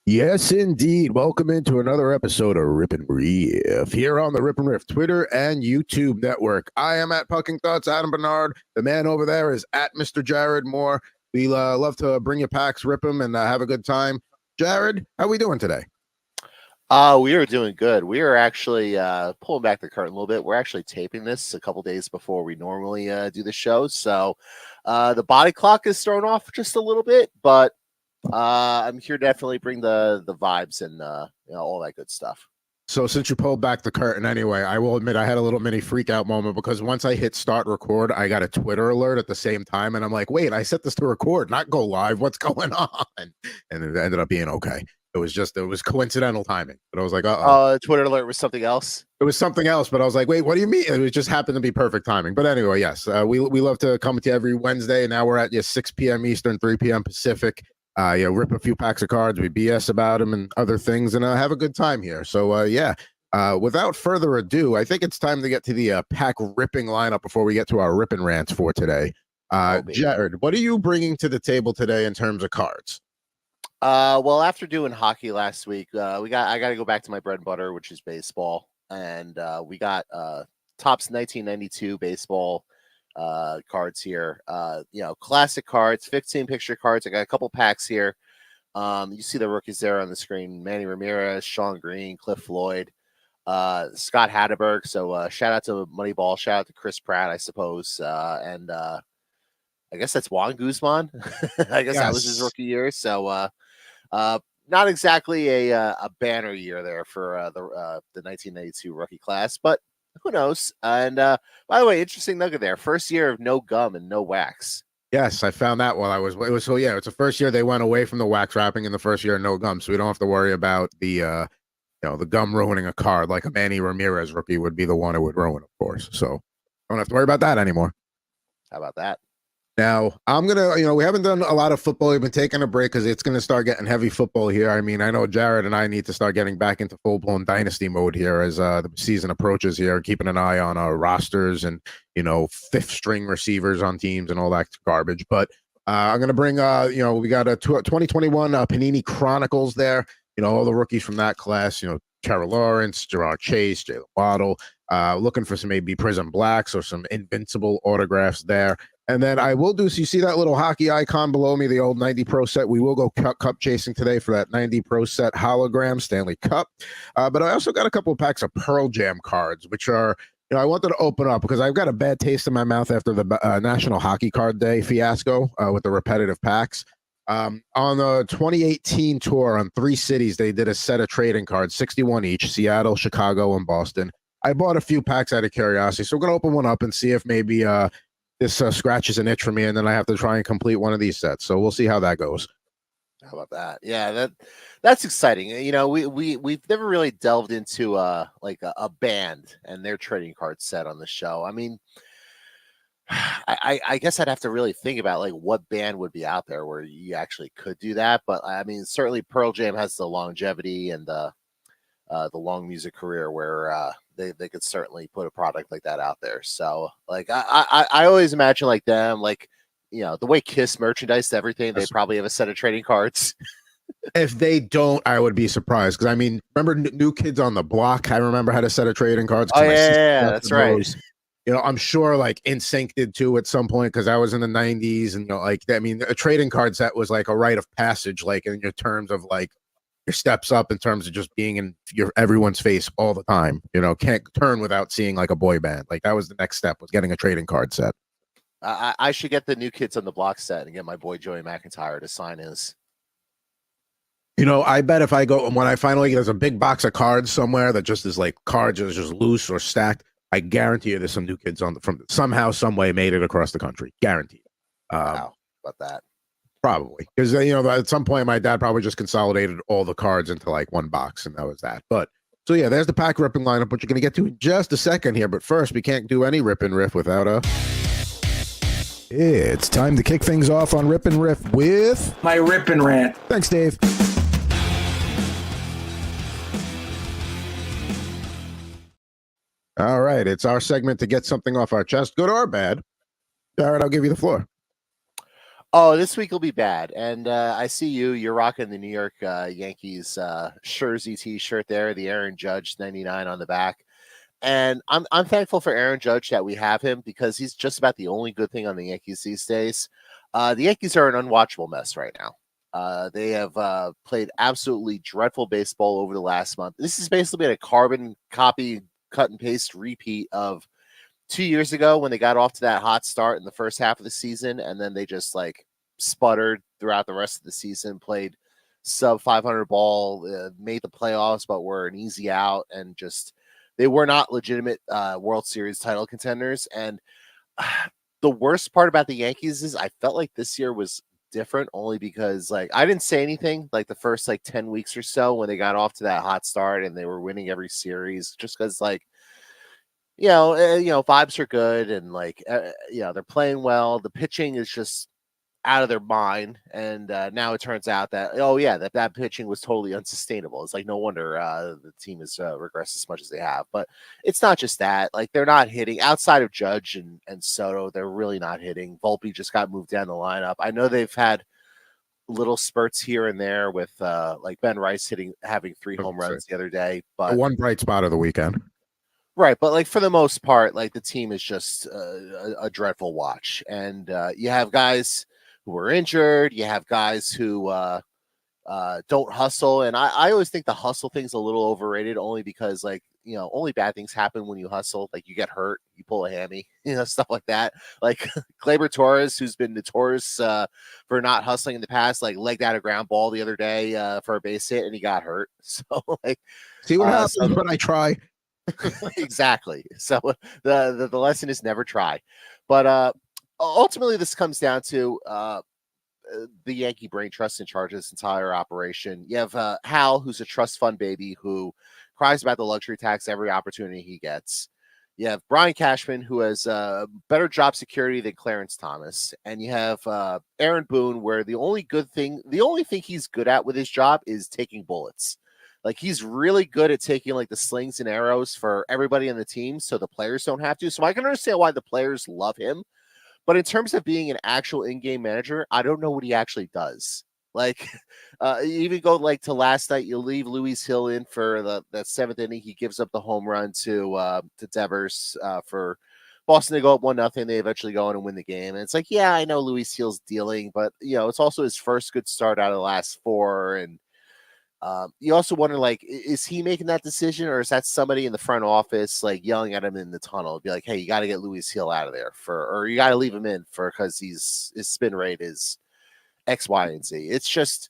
Yes, indeed. Welcome into another episode of Rip N Riff here on the Rip N Riff Twitter and YouTube network. I am at Pucking Thoughts, Adam Bernard. The man over there is at Mr. Jared Moore. We love to bring you packs, rip them, and have a good time. Jared, how we doing today? We are doing good. We are actually pulling back the curtain a little bit. We're actually taping this a couple days before we normally do the show. So the body clock is thrown off just a little bit, but I'm here to definitely bring the vibes and all that good stuff. So since you pulled back the curtain anyway, I will admit I had a little mini freak out moment because once I hit start record, I got a Twitter alert at the same time. And I'm like, wait, I set this to record, not go live. What's going on? And it ended up being okay. It was coincidental timing. But I was like, uh-oh. Twitter alert was something else? It was something else, but I was like, wait, what do you mean? It was just happened to be perfect timing. But anyway, yes, we love to come to you every Wednesday. And now we're at 6 p.m. Eastern, 3 p.m. Pacific. Rip a few packs of cards, we BS about them and other things, and have a good time here. So, without further ado, I think it's time to get to the pack ripping lineup before we get to our Rip N Rants for today. Jared, what are you bringing to the table today in terms of cards? Well, after doing hockey last week, I got to go back to my bread and butter, which is baseball, and we got Topps 1992 baseball cards here. Classic cards, 15 picture cards. I got a couple packs here. You see the rookies there on the screen: Manny Ramirez, Sean Green, Cliff Floyd, Scott Hatteberg. So shout out to Moneyball, shout out to Chris Pratt, I suppose, and I guess that's Juan Guzman. I guess that was his rookie year. So not exactly a banner year there for the 1992 rookie class, but who knows? And by the way, interesting nugget there. First year of no gum and no wax. Yes, I found that while it's the first year they went away from the wax wrapping, and the first year no gum, so we don't have to worry about the the gum ruining a card like a Manny Ramirez rookie would be the one it would ruin, of course. So don't have to worry about that anymore. How about that? Now, I'm going to, we haven't done a lot of football. We've been taking a break because it's going to start getting heavy football here. I mean, I know Jared and I need to start getting back into full-blown dynasty mode here as the season approaches here, keeping an eye on our rosters and, fifth-string receivers on teams and all that garbage. But I'm going to bring, we got a 2021 Panini Chronicles there, all the rookies from that class, Trevor Lawrence, Gerard Chase, Jalen Waddle, looking for some maybe Prism Blacks or some invincible autographs there. And then I will do, so you see that little hockey icon below me, the old 90 Pro set. We will go cup chasing today for that 90 Pro set hologram Stanley Cup. But I also got a couple of packs of Pearl Jam cards, which are, I wanted to open up because I've got a bad taste in my mouth after the National Hockey Card Day fiasco with the repetitive packs. On the 2018 tour on 3 cities, they did a set of trading cards, 61 each, Seattle, Chicago, and Boston. I bought a few packs out of curiosity, so we're going to open one up and see if maybe this scratches an itch for me, and then I have to try and complete one of these sets. So we'll see how that goes. How about that? Yeah, that's exciting. We've never really delved into like a band and their trading card set on the show. I mean, I guess I'd have to really think about like what band would be out there where you actually could do that. But I mean, certainly Pearl Jam has the longevity and the long music career where they could certainly put a product like that out there. So like I always imagine like them, like the way Kiss merchandise everything, they probably have a set of trading cards. If they don't, I would be surprised because I mean, remember New Kids on the Block? I remember had a set of trading cards. Oh yeah, that's right. Those. I'm sure like NSYNC did too at some point because I was in the 90s, and I mean, a trading card set was like a rite of passage, like in your terms of like your steps up in terms of just being in everyone's face all the time. Can't turn without seeing like a boy band. Like that was the next step, was getting a trading card set. I should get the New Kids on the Block set and get my boy Joey McIntyre to sign his. I bet if I go, when I finally get, there's a big box of cards somewhere that just is like cards that are just loose or stacked. I guarantee you there's some New Kids from somehow, some way made it across the country. Guaranteed. Wow, about that. Probably because at some point my dad probably just consolidated all the cards into like one box, and that was that. But so yeah, there's the pack ripping lineup, which you're gonna get to in just a second here. But first, we can't do any Rip and Riff without a. It's time to kick things off on Rip and Riff with my Rip and Rant. Thanks, Dave. All right, it's our segment to get something off our chest, good or bad. Jared, I'll give you the floor. Oh, this week will be bad. And I see you're rocking the New York Yankees jersey T-shirt there, the Aaron Judge 99 on the back. And I'm thankful for Aaron Judge that we have him because he's just about the only good thing on the Yankees these days. The Yankees are an unwatchable mess right now. They have played absolutely dreadful baseball over the last month. This has basically been a carbon copy, cut and paste repeat of 2 years ago when they got off to that hot start in the first half of the season, and then they just like sputtered throughout the rest of the season, played sub 500 ball, made the playoffs, but were an easy out, and just they were not legitimate World Series title contenders. And the worst part about the Yankees is I felt like this year was different only because like I didn't say anything like the first like 10 weeks or so when they got off to that hot start and they were winning every series, just because like vibes are good and like they're playing well. The pitching is just out of their mind, and now it turns out that that pitching was totally unsustainable. It's like no wonder the team has regressed as much as they have. But it's not just that; like they're not hitting outside of Judge and Soto. They're really not hitting. Volpe just got moved down the lineup. I know they've had little spurts here and there with like Ben Rice having 3 home runs the other day, but one bright spot of the weekend. Right, but like for the most part, like the team is just a dreadful watch, and you have guys who are injured. You have guys who don't hustle, and I always think the hustle thing's a little overrated, only because like only bad things happen when you hustle. Like you get hurt, you pull a hammy, stuff like that. Like Gleyber Torres, who's been notorious for not hustling in the past, like legged out a ground ball the other day for a base hit, and he got hurt. So like, see what happens when I try. Exactly. So the lesson is never try. But ultimately this comes down to the Yankee brain trust in charge of this entire operation. You have Hal, who's a trust fund baby who cries about the luxury tax every opportunity he gets. You have Brian Cashman, who has better job security than Clarence Thomas. And you have Aaron Boone, where the only thing he's good at with his job is taking bullets. Like he's really good at taking like the slings and arrows for everybody on the team, so the players don't have to. So I can understand why the players love him. But in terms of being an actual in-game manager, I don't know what he actually does. Like, you even go like to last night, you leave Luis Hill in for that 7th inning. He gives up the home run to Devers for Boston. They go up 1-0. They eventually go on and win the game. And it's like, yeah, I know Luis Hill's dealing, but it's also his first good start out of the last 4. And you also wonder, like, is he making that decision, or is that somebody in the front office, like, yelling at him in the tunnel? Be like, hey, you got to get Luis Hill out of there or you got to leave him in because his spin rate is X, Y, and Z. It's just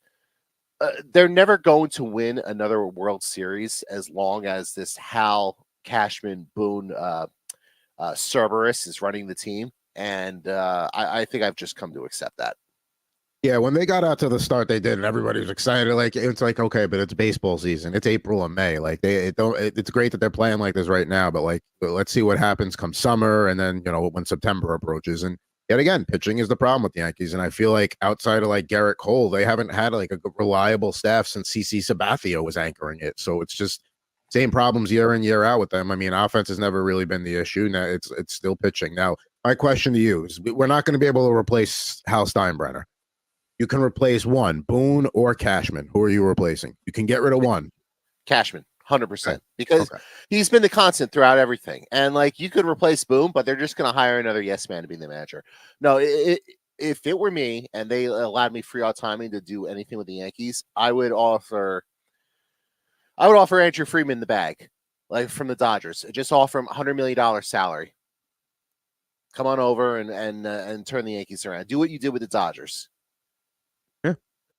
they're never going to win another World Series as long as this Hal Cashman Boone Cerberus is running the team, and I think I've just come to accept that. Yeah, when they got out to the start, they did, and everybody was excited. Like it's like, okay, but it's baseball season. It's April and May. Like it's great that they're playing like this right now, but like let's see what happens come summer, and then when September approaches. And yet again, pitching is the problem with the Yankees. And I feel like outside of like Garrett Cole, they haven't had like a reliable staff since CC Sabathia was anchoring it. So it's just same problems year in, year out with them. I mean, offense has never really been the issue. Now it's still pitching. Now, my question to you is, we're not going to be able to replace Hal Steinbrenner. You can replace one, Boone or Cashman. Who are you replacing? You can get rid of one. Cashman, 100%, because he's been the constant throughout everything. And like you could replace Boone, but they're just going to hire another yes man to be the manager. No, if it were me and they allowed me free autonomy to do anything with the Yankees, I would offer Andrew Friedman the bag, like from the Dodgers. Just offer him $100 million salary. Come on over and turn the Yankees around. Do what you did with the Dodgers.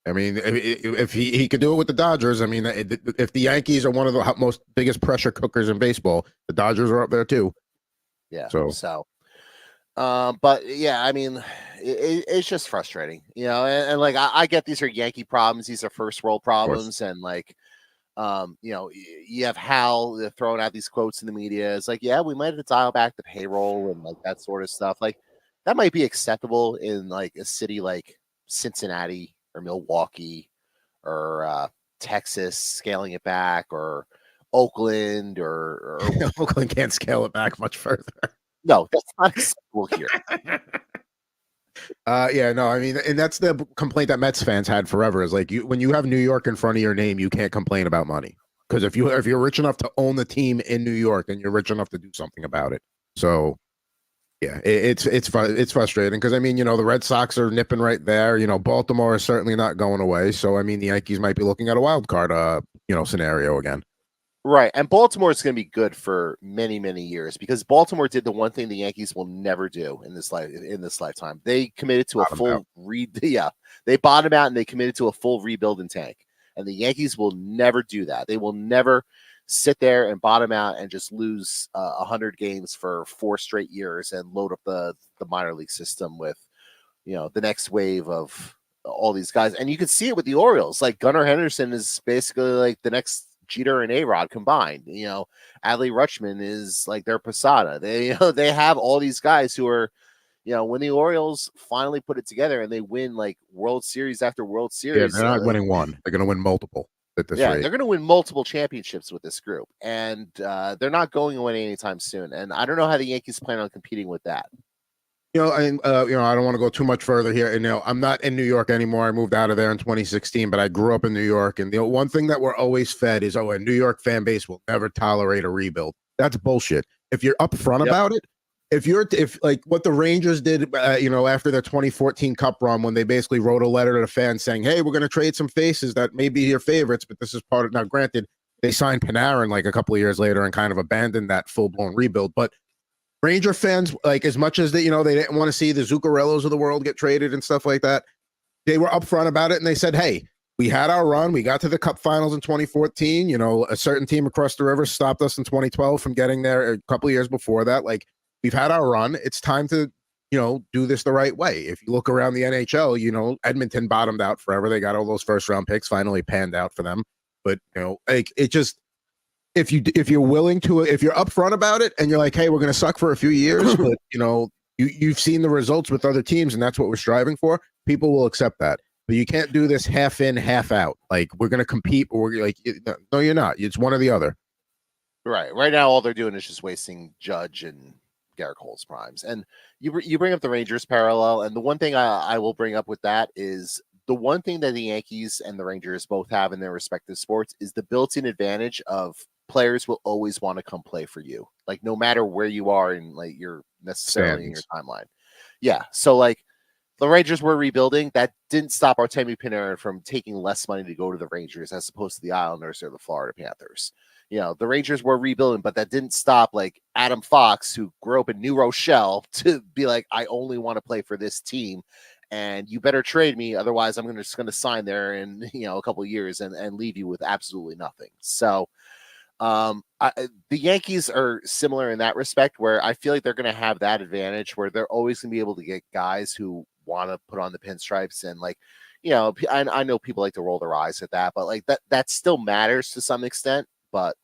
I mean, if he could do it with the Dodgers, I mean, if the Yankees are one of the most biggest pressure cookers in baseball, the Dodgers are up there too. Yeah. So, but yeah, I mean, it's just frustrating, and like I get these are Yankee problems, these are first world problems, and like, you have Hal throwing out these quotes in the media. It's like, yeah, we might have to dial back the payroll and like that sort of stuff. Like that might be acceptable in like a city like Cincinnati or Milwaukee or Texas, scaling it back, or Oakland or Oakland can't scale it back much further. No, that's not acceptable here. Yeah, no, I mean, and that's the complaint that Mets fans had forever is like when you have New York in front of your name, you can't complain about money because if you're rich enough to own the team in New York, then you're rich enough to do something about it. So yeah, it's frustrating because I mean, the Red Sox are nipping right there. Baltimore is certainly not going away. So I mean, the Yankees might be looking at a wild card, scenario again. Right. And Baltimore is going to be good for many, many years because Baltimore did the one thing the Yankees will never do in this lifetime. They committed to a full they bottomed out and they committed to a full rebuild and tank. And the Yankees will never do that. They will never sit there and bottom out and just lose 100 games for 4 straight years and load up the minor league system with, the next wave of all these guys. And you can see it with the Orioles. Like Gunnar Henderson is basically like the next Jeter and A-Rod combined. Adley Rutschman is like their Posada. They have all these guys who are, when the Orioles finally put it together and they win like World Series after World Series. Yeah, they're not winning one. They're going to win multiple at this rate. They're going to win multiple championships with this group, and they're not going away anytime soon. And I don't know how the Yankees plan on competing with that. I don't want to go too much further here. And I'm not in New York anymore. I moved out of there in 2016, but I grew up in New York. And the one thing that we're always fed is, a New York fan base will never tolerate a rebuild. That's bullshit. If you're upfront about it, if like what the Rangers did, after their 2014 Cup run, when they basically wrote a letter to the fans saying, "Hey, we're going to trade some faces that may be your favorites, but this is part of." Now, granted, they signed Panarin like a couple of years later and kind of abandoned that full blown rebuild, but Ranger fans, like as much as they didn't want to see the Zuccarellos of the world get traded and stuff like that, they were upfront about it and they said, "Hey, we had our run. We got to the Cup Finals in 2014. A certain team across the river stopped us in 2012 from getting there a couple of years before that. Like we've had our run. It's time to do this the right way." If you look around the NHL, Edmonton bottomed out forever. They got all those first round picks, finally panned out for them, but like it just. If you're willing to, if you're upfront about it and you're like, "Hey, we're going to suck for a few years," but you've seen the results with other teams and that's what we're striving for, people will accept that. But you can't do this half in, half out. Like we're going to compete, or we're like, no, you're not. It's one or the other. Right. Right now, all they're doing is just wasting Judge and Garrett Cole's primes. And you bring up the Rangers parallel, and the one thing I will bring up with that is the one thing that the Yankees and the Rangers both have in their respective sports is the built-in advantage of players will always want to come play for you, like no matter where you are in like you're necessarily in your timeline. Yeah. So like the Rangers were rebuilding. That didn't stop Artemi Panarin from taking less money to go to the Rangers as opposed to the Islanders or the Florida Panthers. The Rangers were rebuilding, but that didn't stop like Adam Fox, who grew up in New Rochelle, to be like, "I only want to play for this team. And you better trade me. Otherwise, I'm just going to sign there in, a couple of years and leave you with absolutely nothing." So the Yankees are similar in that respect, where I feel like they're going to have that advantage where they're always going to be able to get guys who want to put on the pinstripes. And like, I know people like to roll their eyes at that, but like that still matters to some extent. But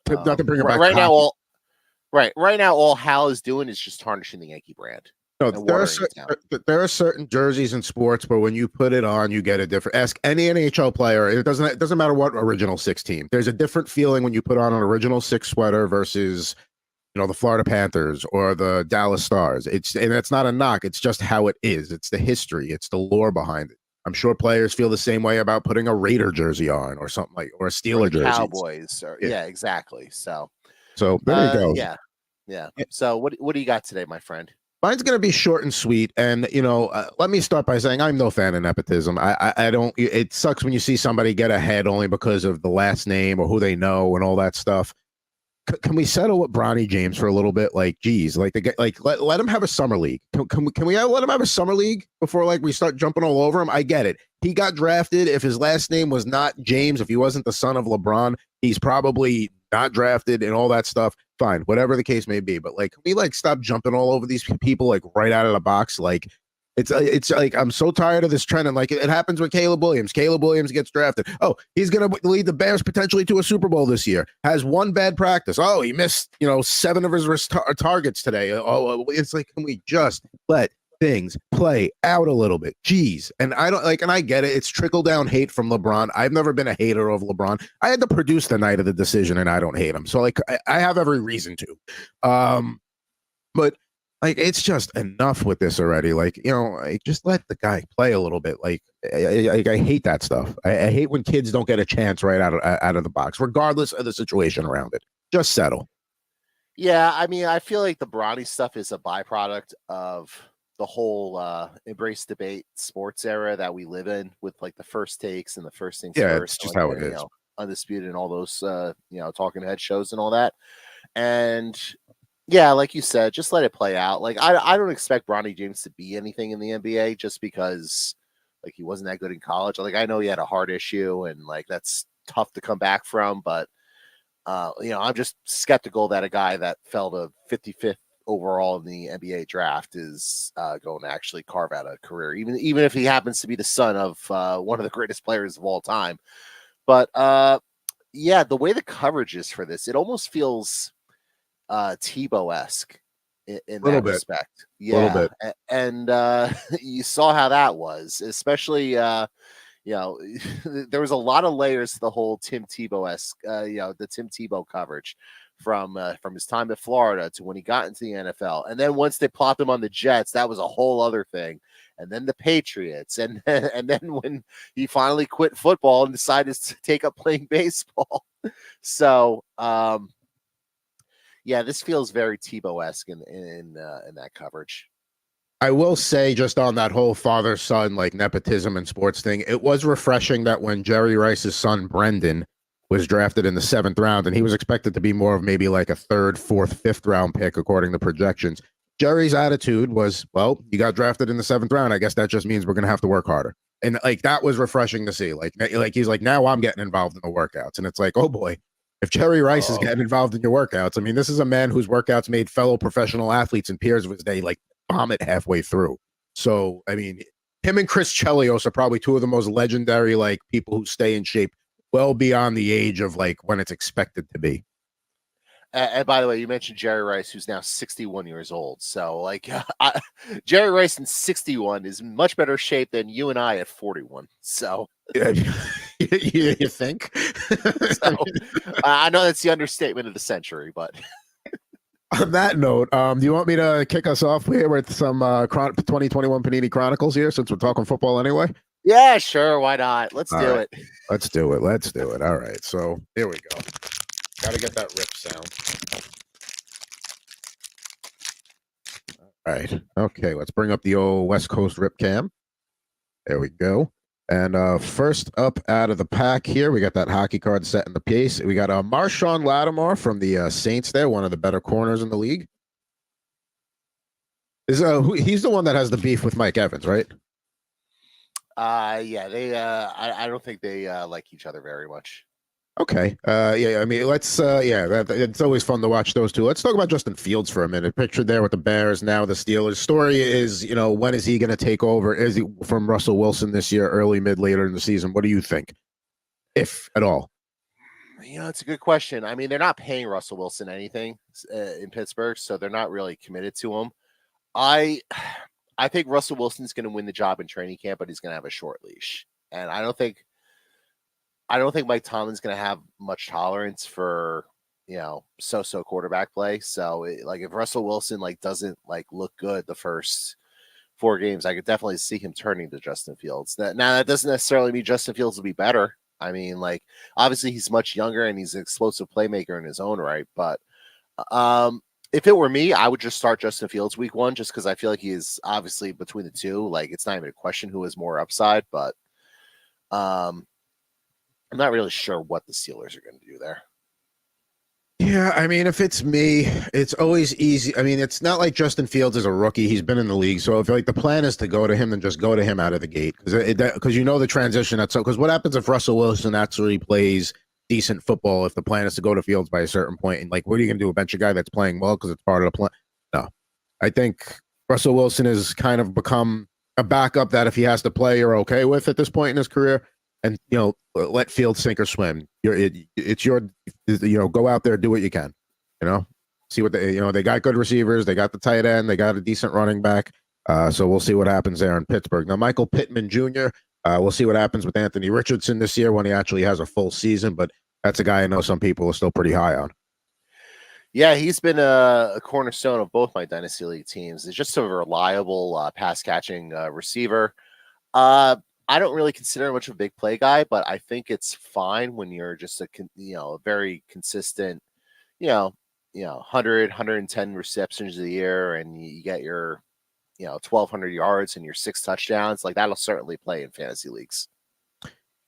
not to bring it back right now, all Hal is doing is just tarnishing the Yankee brand. No, there are certain jerseys in sports where when you put it on, you get a different. Ask any NHL player. It doesn't matter what original 6 team. There's a different feeling when you put on an original 6 sweater versus the Florida Panthers or the Dallas Stars. And that's not a knock. It's just how it is. It's the history. It's the lore behind it. I'm sure players feel the same way about putting a Raider jersey on or something like, or a Steeler jersey. Cowboys. Yeah, exactly. So there you go. Yeah. So what do you got today, my friend? Mine's going to be short and sweet. And, let me start by saying I'm no fan of nepotism. I don't, it sucks when you see somebody get ahead only because of the last name or who they know and all that stuff. Can we settle with Bronny James for a little bit? Like, geez, like let him have a summer league. Can we let him have a summer league before like we start jumping all over him? I get it. He got drafted. If his last name was not James, if he wasn't the son of LeBron, he's probably not drafted and all that stuff. Fine, whatever the case may be. But like, can we like stop jumping all over these people like right out of the box? Like, it's like I'm so tired of this trend. And like it happens with Caleb Williams. Caleb Williams gets drafted. Oh, he's gonna lead the Bears potentially to a Super Bowl this year. Has one bad practice. Oh, he missed 7 of his targets today. Oh, it's like, can we just let things play out a little bit? Jeez. And I don't like, and I get it. It's trickle down hate from LeBron. I've never been a hater of LeBron. I had to produce the night of the decision, and I don't hate him. So like, I have every reason to. But Like, it's just enough with this already. Like, like, just let the guy play a little bit. Like, I hate that stuff. I hate when kids don't get a chance right out of the box, regardless of the situation around it. Just settle. Yeah, I mean, I feel like the Bronny stuff is a byproduct of the whole embrace debate sports era that we live in, with like the first takes and the first things Yeah, it's first, just like how it is. Undisputed and all those talking head shows and all that. And yeah, like you said, just let it play out. Like I don't expect Bronny James to be anything in the NBA just because like he wasn't that good in college. Like I know he had a heart issue and like that's tough to come back from, but I'm just skeptical that a guy that fell to 55th overall in the NBA draft is going to actually carve out a career, even if he happens to be the son of one of the greatest players of all time. But yeah, the way the coverage is for this, it almost feels Tebow-esque in Little that bit. respect. Little Yeah, bit. and you saw how that was, especially there was a lot of layers to the whole Tim Tebow-esque, the Tim Tebow coverage from his time at Florida to when he got into the NFL. And then once they plopped him on the Jets, that was a whole other thing. And then the Patriots. And then when he finally quit football and decided to take up playing baseball. So, yeah, this feels very Tebow-esque in that coverage. I will say, just on that whole father-son like nepotism and sports thing, it was refreshing that when Jerry Rice's son Brendan was drafted in the 7th round, and he was expected to be more of maybe like a 3rd, 4th, 5th round pick according to projections, Jerry's attitude was, well, you got drafted in the 7th round. I guess that just means we're gonna have to work harder. And like that was refreshing to see. Like he's like, now I'm getting involved in the workouts, and it's like, oh boy, if Jerry Rice is getting involved in your workouts, I mean, this is a man whose workouts made fellow professional athletes and peers of his day like vomit halfway through. So, I mean, him and Chris Chelios are probably two of the most legendary like people who stay in shape well beyond the age of like when it's expected to be. And by the way, you mentioned Jerry Rice, who's now 61 years old. So, like, Jerry Rice in 61 is in much better shape than you and I at 41. So, you think? So, I know that's the understatement of the century, but on that note, do you want me to kick us off here with some 2021 Panini Chronicles here, since we're talking football anyway? Yeah, sure. Why not? Let's do it. Let's do it. Let's do it. All right. So here we go. Got to get that rip sound. All right. Okay. Let's bring up the old West Coast rip cam. There we go. And first up out of the pack here, we got that hockey card set in the piece. We got Marshawn Lattimore from the Saints there, one of the better corners in the league. He's the one that has the beef with Mike Evans, right? Yeah, they I don't think they like each other very much. Okay. Yeah, I mean, let's it's always fun to watch those two. Let's talk about Justin Fields for a minute. Pictured there with the Bears, now the Steelers. Story is, when is he going to take over? Is he from Russell Wilson this year, early, mid, later in the season? What do you think, if at all? It's a good question. I mean, they're not paying Russell Wilson anything in Pittsburgh, so they're not really committed to him. I think Russell Wilson's going to win the job in training camp, but he's going to have a short leash, and I don't think Mike Tomlin's going to have much tolerance for, so-so quarterback play. So if Russell Wilson doesn't look good the first 4 games, I could definitely see him turning to Justin Fields. That doesn't necessarily mean Justin Fields will be better. I mean, obviously he's much younger and he's an explosive playmaker in his own right. But if it were me, I would just start Justin Fields week 1, just because I feel like he is obviously between the two. It's not even a question who has more upside, but I'm not really sure what the Steelers are going to do there. Yeah, I mean, if it's me, it's always easy. I mean, it's not like Justin Fields is a rookie. He's been in the league. So if the plan is to go to him, then just go to him out of the gate. Because the transition. Because what happens if Russell Wilson actually plays decent football if the plan is to go to Fields by a certain point? And what are you going to do? A bench a guy that's playing well because it's part of the plan? No. I think Russell Wilson has kind of become a backup that if he has to play, you're okay with at this point in his career. And, let Fields sink or swim. It's your, go out there, do what you can, see what they got good receivers. They got the tight end. They got a decent running back. So we'll see what happens there in Pittsburgh. Now, Michael Pittman Jr., we'll see what happens with Anthony Richardson this year when he actually has a full season. But that's a guy I know some people are still pretty high on. Yeah, he's been a cornerstone of both my Dynasty League teams. He's just a reliable pass catching receiver. I don't really consider him much of a big play guy, but I think it's fine when you're just a very consistent, you know, 100, 110 receptions a year, and you get your 1,200 yards and your 6 touchdowns. Like that'll certainly play in fantasy leagues.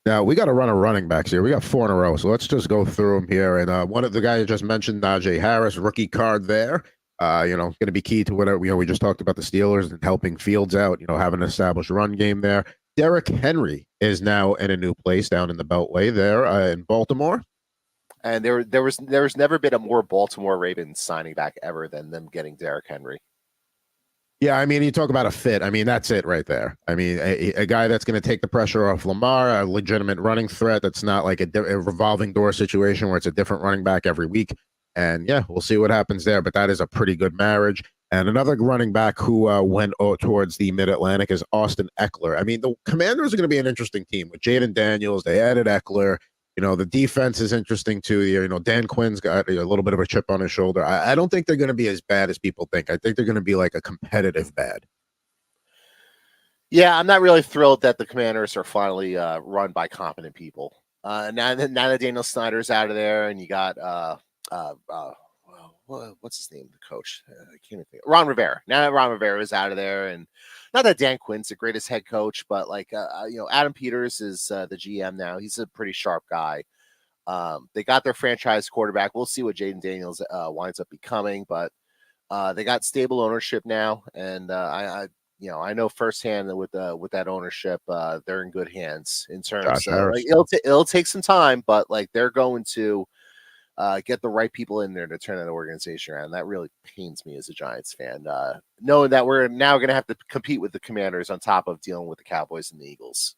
Now we got to run a running backs here. We got 4 in a row, so let's just go through them here. And one of the guys you just mentioned, Najee Harris, rookie card there. Going to be key to whatever. We just talked about the Steelers and helping Fields out. Having an established run game there. Derrick Henry is now in a new place down in the Beltway there in Baltimore. And there's never been a more Baltimore Ravens signing back ever than them getting Derrick Henry. Yeah, I mean, you talk about a fit. I mean, that's it right there. I mean, a guy that's going to take the pressure off Lamar, a legitimate running threat that's not like a revolving door situation where it's a different running back every week. And yeah, we'll see what happens there. But that is a pretty good marriage. And another running back who went towards the Mid-Atlantic is Austin Eckler. I mean, the Commanders are going to be an interesting team with Jaden Daniels. They added Eckler. The defense is interesting too. Dan Quinn's got a little bit of a chip on his shoulder. I don't think they're going to be as bad as people think. I think they're going to be like a competitive bad. Yeah, I'm not really thrilled that the Commanders are finally run by competent people. Now that Daniel Snyder's out of there, and you got what's his name? The coach, I can't think. Ron Rivera. Now that Ron Rivera is out of there, and not that Dan Quinn's the greatest head coach, but Adam Peters is the GM now. He's a pretty sharp guy. They got their franchise quarterback. We'll see what Jaden Daniels winds up becoming, but they got stable ownership now, and I know firsthand that with that ownership, they're in good hands in terms of it'll take some time, but they're going to get the right people in there to turn that organization around. That really pains me as a Giants fan, knowing that we're now going to have to compete with the Commanders on top of dealing with the Cowboys and the Eagles.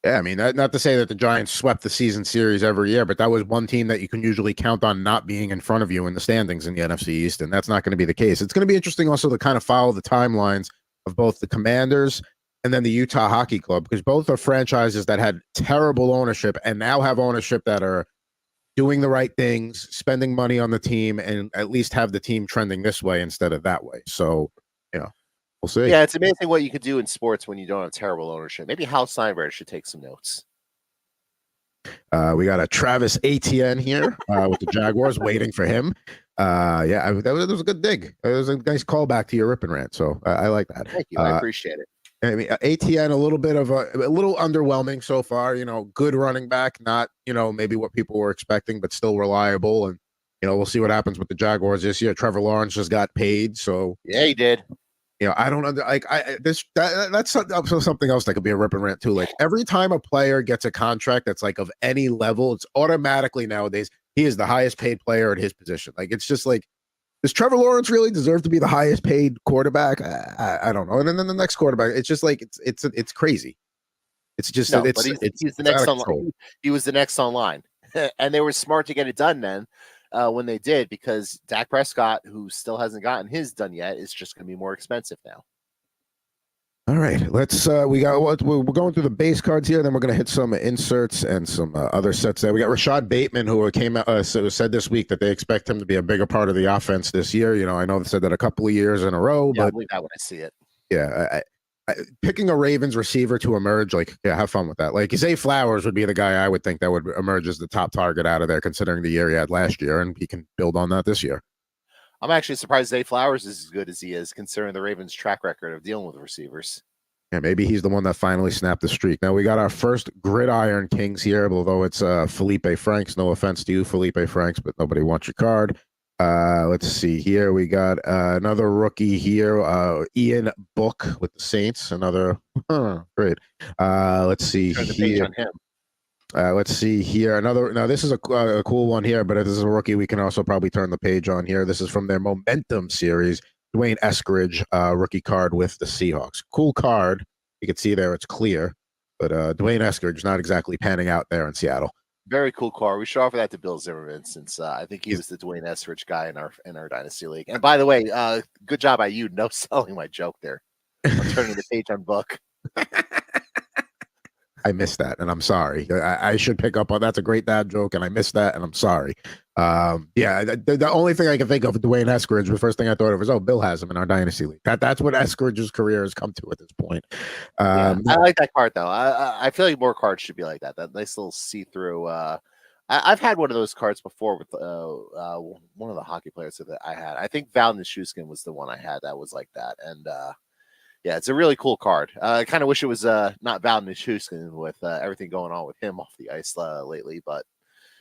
Yeah, I mean, not to say that the Giants swept the season series every year, but that was one team that you can usually count on not being in front of you in the standings in the NFC East, and that's not going to be the case. It's going to be interesting also to kind of follow the timelines of both the Commanders and then the Utah Hockey Club, because both are franchises that had terrible ownership and now have ownership that are doing the right things, spending money on the team, and at least have the team trending this way instead of that way. So, we'll see. Yeah, it's amazing what you can do in sports when you don't have terrible ownership. Maybe Hal Steinberg should take some notes. We got a Travis Etienne here with the Jaguars waiting for him. That was a good dig. It was a nice callback to your Rip N Rant, so I like that. Thank you. I appreciate it. I mean, ATN a little underwhelming so far. Good running back, not maybe what people were expecting, but still reliable. And we'll see what happens with the Jaguars this year. Trevor Lawrence just got paid, so yeah, he did. I don't that's something else that could be a Rip and Rant too. Like every time a player gets a contract that's like of any level, it's automatically nowadays he is the highest paid player at his position. Like it's just like, does Trevor Lawrence really deserve to be the highest paid quarterback? I don't know. And then the next quarterback, it's just like it's crazy. It's just he's the next online. He was the next online, and they were smart to get it done then when they did, because Dak Prescott, who still hasn't gotten his done yet, is just going to be more expensive now. All right, let's. We're going through the base cards here. Then we're going to hit some inserts and some other sets there. We got Rashad Bateman, who came out said this week that they expect him to be a bigger part of the offense this year. I know they said that a couple of years in a row, but I believe that when I see it. Yeah, picking a Ravens receiver to emerge, have fun with that. Like Zay Flowers would be the guy I would think that would emerge as the top target out of there, considering the year he had last year, and he can build on that this year. I'm actually surprised Zay Flowers is as good as he is, considering the Ravens' track record of dealing with receivers. Yeah, maybe he's the one that finally snapped the streak. Now we got our first Gridiron Kings here, although it's Felipe Franks. No offense to you, Felipe Franks, but nobody wants your card. Let's see here. We got another rookie here, Ian Book with the Saints. Another great. Let's see here. Let's see here. Now this is a cool one here, but if this is a rookie, we can also probably turn the page on here. This is from their Momentum series. Dwayne Eskridge, rookie card with the Seahawks. Cool card. You can see there it's clear, but Dwayne Eskridge not exactly panning out there in Seattle. Very cool card. We should offer that to Bill Zimmerman, since I think he was the Dwayne Eskridge guy in our Dynasty League. And by the way, good job by you, no selling my joke there. I'm turning the page on Book. I missed that, and I'm sorry. I should pick up on that's a great dad joke, and I missed that, and I'm sorry. Yeah, the only thing I can think of Dwayne Eskridge, the first thing I thought of was, oh, Bill has him in our dynasty league. That's what Eskridge's career has come to at this point. Yeah, I like that card though. I feel like more cards should be like that. That nice little see-through. I've had one of those cards before with one of the hockey players that I had. I think Val Nichushkin was the one I had that was like that, and yeah, it's a really cool card. I kind of wish it was not Val Nichushkin with everything going on with him off the ice lately, but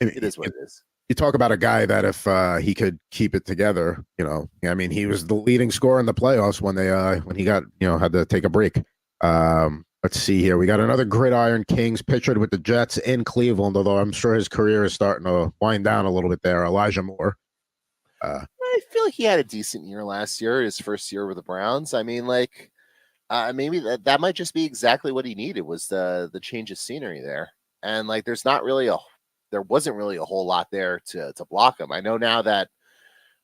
it is what it is. You talk about a guy that if he could keep it together, I mean, he was the leading scorer in the playoffs when he got, had to take a break. Let's see here. We got another Gridiron Kings pitcher with the Jets in Cleveland, although I'm sure his career is starting to wind down a little bit there. Elijah Moore. I feel like he had a decent year last year, his first year with the Browns. I mean, like, maybe that might just be exactly what he needed was the change of scenery there. And like, there wasn't really a whole lot there to block him. I know now that,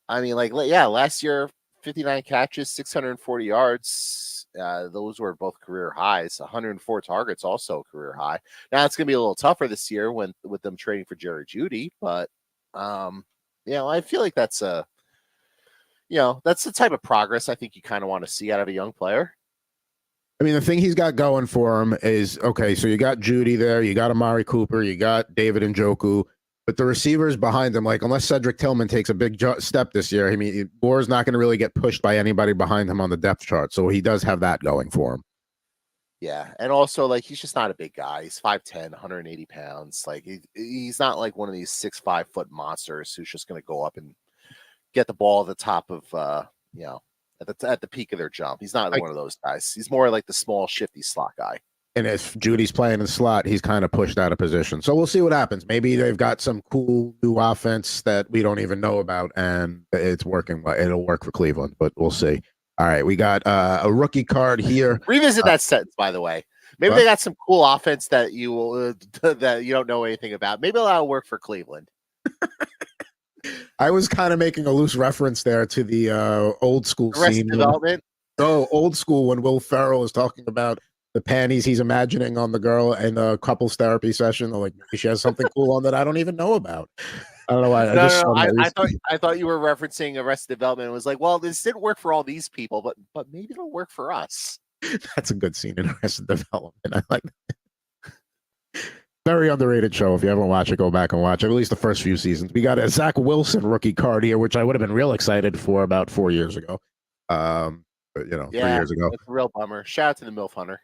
I mean, like, yeah, last year, 59 catches, 640 yards. Those were both career highs. 104 targets, also career high. Now it's going to be a little tougher this year with them trading for Jerry Jeudy, but I feel like that's that's the type of progress I think you kind of want to see out of a young player. I mean, the thing he's got going for him is, okay, so you got Jeudy there, you got Amari Cooper, you got David Njoku, but the receivers behind him, like, unless Cedric Tillman takes a big step this year, I mean, Moore's not going to really get pushed by anybody behind him on the depth chart, so he does have that going for him. Yeah, and also, like, he's just not a big guy. He's 5'10", 180 pounds. Like, he's not like one of these 6'5" foot monsters who's just going to go up and get the ball at the top of, at the peak of their jump. He's not one of those guys. He's more like the small, shifty slot guy. And if Judy's playing in the slot, he's kind of pushed out of position. So we'll see what happens. Maybe they've got some cool new offense that we don't even know about, and it's working. It'll work for Cleveland, but we'll see. All right, we got a rookie card here. Revisit that sentence, by the way. Maybe they got some cool offense that you don't know anything about. Maybe that'll work for Cleveland. I was kind of making a loose reference there to the old school scene. Development. Oh, old school when Will Ferrell is talking about the panties he's imagining on the girl in the couples therapy session. Like, maybe she has something cool on that I don't even know about. I don't know why. I thought you were referencing Arrested Development. It was like, well, this didn't work for all these people, but maybe it'll work for us. That's a good scene in Arrested Development. I like that. Very underrated show. If you haven't watched it, go back and watch it. At least the first few seasons. We got a Zach Wilson rookie card here, which I would have been real excited for about 4 years ago. But, 3 years ago. It's a real bummer. Shout out to the MILF Hunter.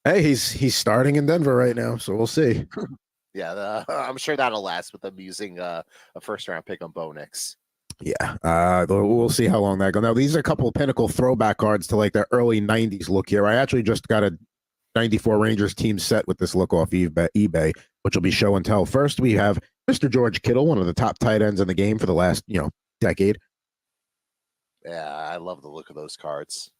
Hey, he's starting in Denver right now, so we'll see. Yeah, I'm sure that'll last with them using a first-round pick on Bo Nix. Yeah, we'll see how long that goes. Now, these are a couple of pinnacle throwback cards to like the early 90s look here. I actually just got a 94 Rangers team set with this look off eBay, which will be show and tell. First, we have Mr. George Kittle, one of the top tight ends in the game for the last, decade. Yeah, I love the look of those cards.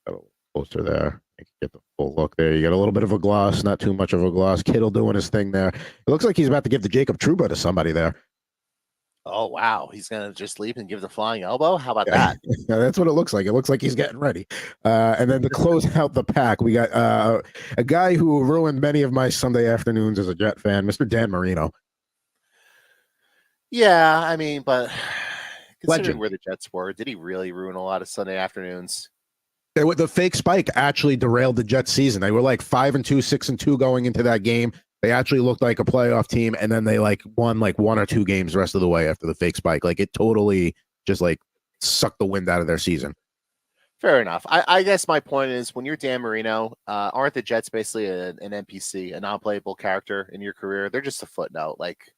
A little closer there. You can get the full look there. You get a little bit of a gloss, not too much of a gloss. Kittle doing his thing there. It looks like he's about to give the Jacob Trouba to somebody there. Oh, wow. He's going to just leap and give the flying elbow? How about that? Yeah, that's what it looks like. It looks like he's getting ready. And then to close out the pack, we got a guy who ruined many of my Sunday afternoons as a Jet fan, Mr. Dan Marino. Yeah, I mean, but considering Legend. Where the Jets were, did he really ruin a lot of Sunday afternoons? The fake spike actually derailed the Jets season. They were like 5-2, 6-2 going into that game. They actually looked like a playoff team, and then they won 1 or 2 games the rest of the way after the fake spike. Like, it totally just sucked the wind out of their season. Fair enough. I guess my point is, when you're Dan Marino, aren't the Jets basically an NPC, a non-playable character in your career? They're just a footnote. Like,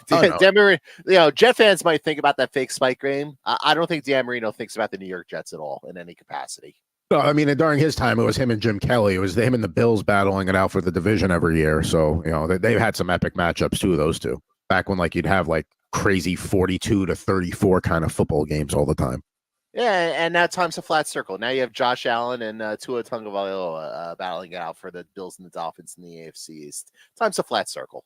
no. Dan Marino, Jet fans might think about that fake spike game. I don't think Dan Marino thinks about the New York Jets at all in any capacity. No, I mean, during his time, it was him and Jim Kelly. It was him and the Bills battling it out for the division every year. So, they've had some epic matchups too, those two. Back when you'd have crazy 42-34 kind of football games all the time. Yeah, and now time's a flat circle. Now you have Josh Allen and Tua Tagovailoa battling it out for the Bills and the Dolphins in the AFC East. Time's a flat circle.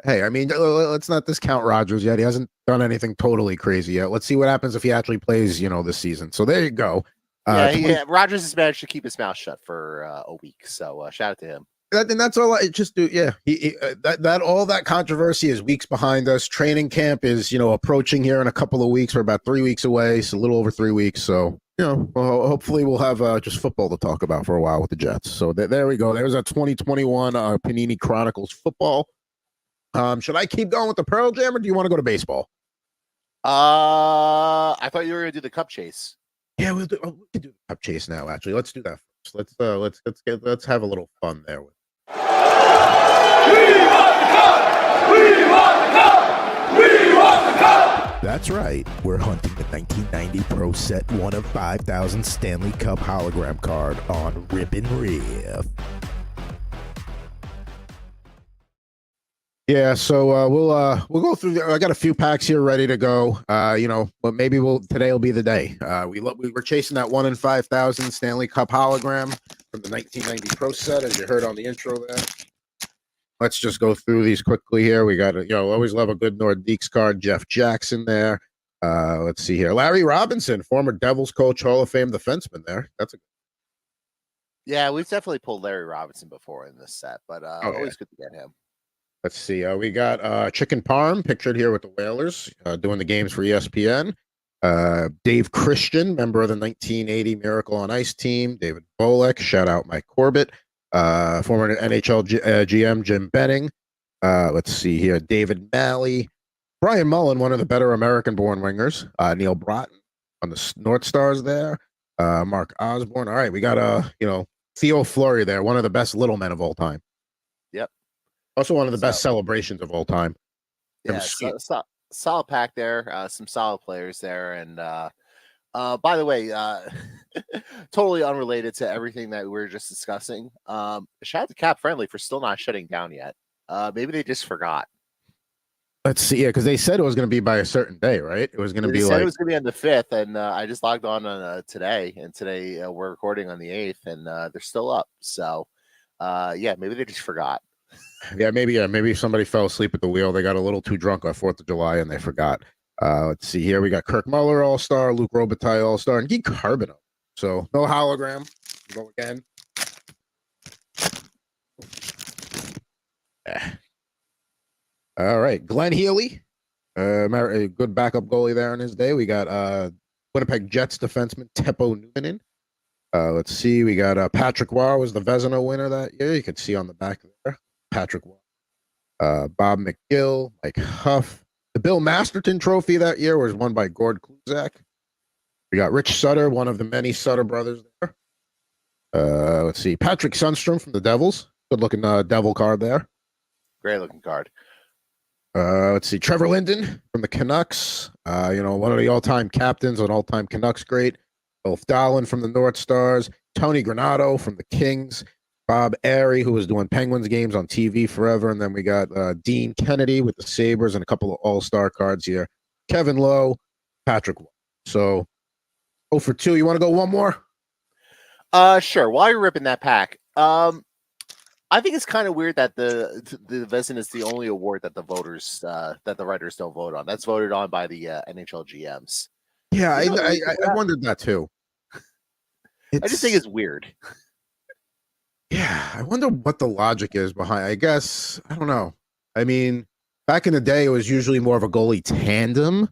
Hey, I mean, let's not discount Rodgers yet. He hasn't done anything totally crazy yet. Let's see what happens if he actually plays, this season. So there you go. Yeah, Rodgers has managed to keep his mouth shut for a week. So shout out to him. And that's all I just do. Yeah, that all that controversy is weeks behind us. Training camp is approaching here in a couple of weeks. We're about 3 weeks away, so a little over 3 weeks. So well, hopefully we'll have just football to talk about for a while with the Jets. So there we go. There's a 2021 Panini Chronicles Football. Should I keep going with the Pearl Jam, or do you want to go to baseball? I thought you were gonna do the Cup Chase. Yeah, we can do the Cup Chase now. Actually, let's do that first. Let's have a little fun there with. We want the cup! We want the cup! We want the cup! That's right. We're hunting the 1990 Pro Set 1 of 5,000 Stanley Cup hologram card on Rip N Riff. Yeah, so we'll go through. I got a few packs here ready to go. But maybe today will be the day. We were chasing that 1 in 5,000 Stanley Cup hologram from the 1990 Pro Set, as you heard on the intro there. Let's just go through these quickly here. We got always love a good Nordiques card. Jeff Jackson there. Let's see here. Larry Robinson, former Devils coach, Hall of Fame defenseman there. Yeah, we've definitely pulled Larry Robinson before in this set, but always good to get him. Let's see. We got Chicken Parm pictured here with the Whalers doing the games for ESPN. Dave Christian, member of the 1980 Miracle on Ice team. David Bolek, shout out Mike Corbett. Former NHL GM Jim Benning. Let's see here. David Malley. Brian Mullen, one of the better American-born wingers. Neil Broughton on the North Stars there. Mark Osborne. All right, we got Theo Fleury there, one of the best little men of all time. Yep. Also one of the best celebrations of all time. Yeah, solid pack there. Some solid players there. And by the way, totally unrelated to everything that we were just discussing. Shout out to Cap Friendly for still not shutting down yet. Maybe they just forgot. Let's see. Yeah, because they said it was going to be by a certain day, right? It was going to be it was going to be on the 5th. And I just logged on today. And today we're recording on the 8th. And they're still up. So, yeah, maybe they just forgot. Maybe somebody fell asleep at the wheel. They got a little too drunk on 4th of July and they forgot. Let's see here. We got Kirk Muller All-Star, Luke Robitaille All-Star, and Geek Carbino. So no hologram. Go again. All right. Glenn Healy, a good backup goalie there in his day. We got Winnipeg Jets defenseman Teppo Numminen. Let's see. We got Patrick Waugh was the Vezina winner that year. You can see on the back there. Patrick Waugh. Bob McGill, Mike Huff. The Bill Masterton Trophy that year was won by Gord Kluzak. We got Rich Sutter, one of the many Sutter brothers there. Let's see. Patrick Sundstrom from the Devils. Good looking Devil card there. Great looking card. Let's see. Trevor Linden from the Canucks. One of the all-time captains, an all-time Canucks great. Ulf Dahlin from the North Stars. Tony Granato from the Kings. Bob Airy, who was doing Penguins games on TV forever. And then we got Dean Kennedy with the Sabres and a couple of all-star cards here. Kevin Lowe, Patrick Waugh. So 0 for 2. You want to go one more? Sure. While you're ripping that pack, I think it's kind of weird that the Vezina is the only award that the voters, that the writers don't vote on. That's voted on by the NHL GMs. Yeah, I wondered that too. I just think it's weird. Yeah, I wonder what the logic is behind. I guess I don't know. I mean, back in the day, it was usually more of a goalie tandem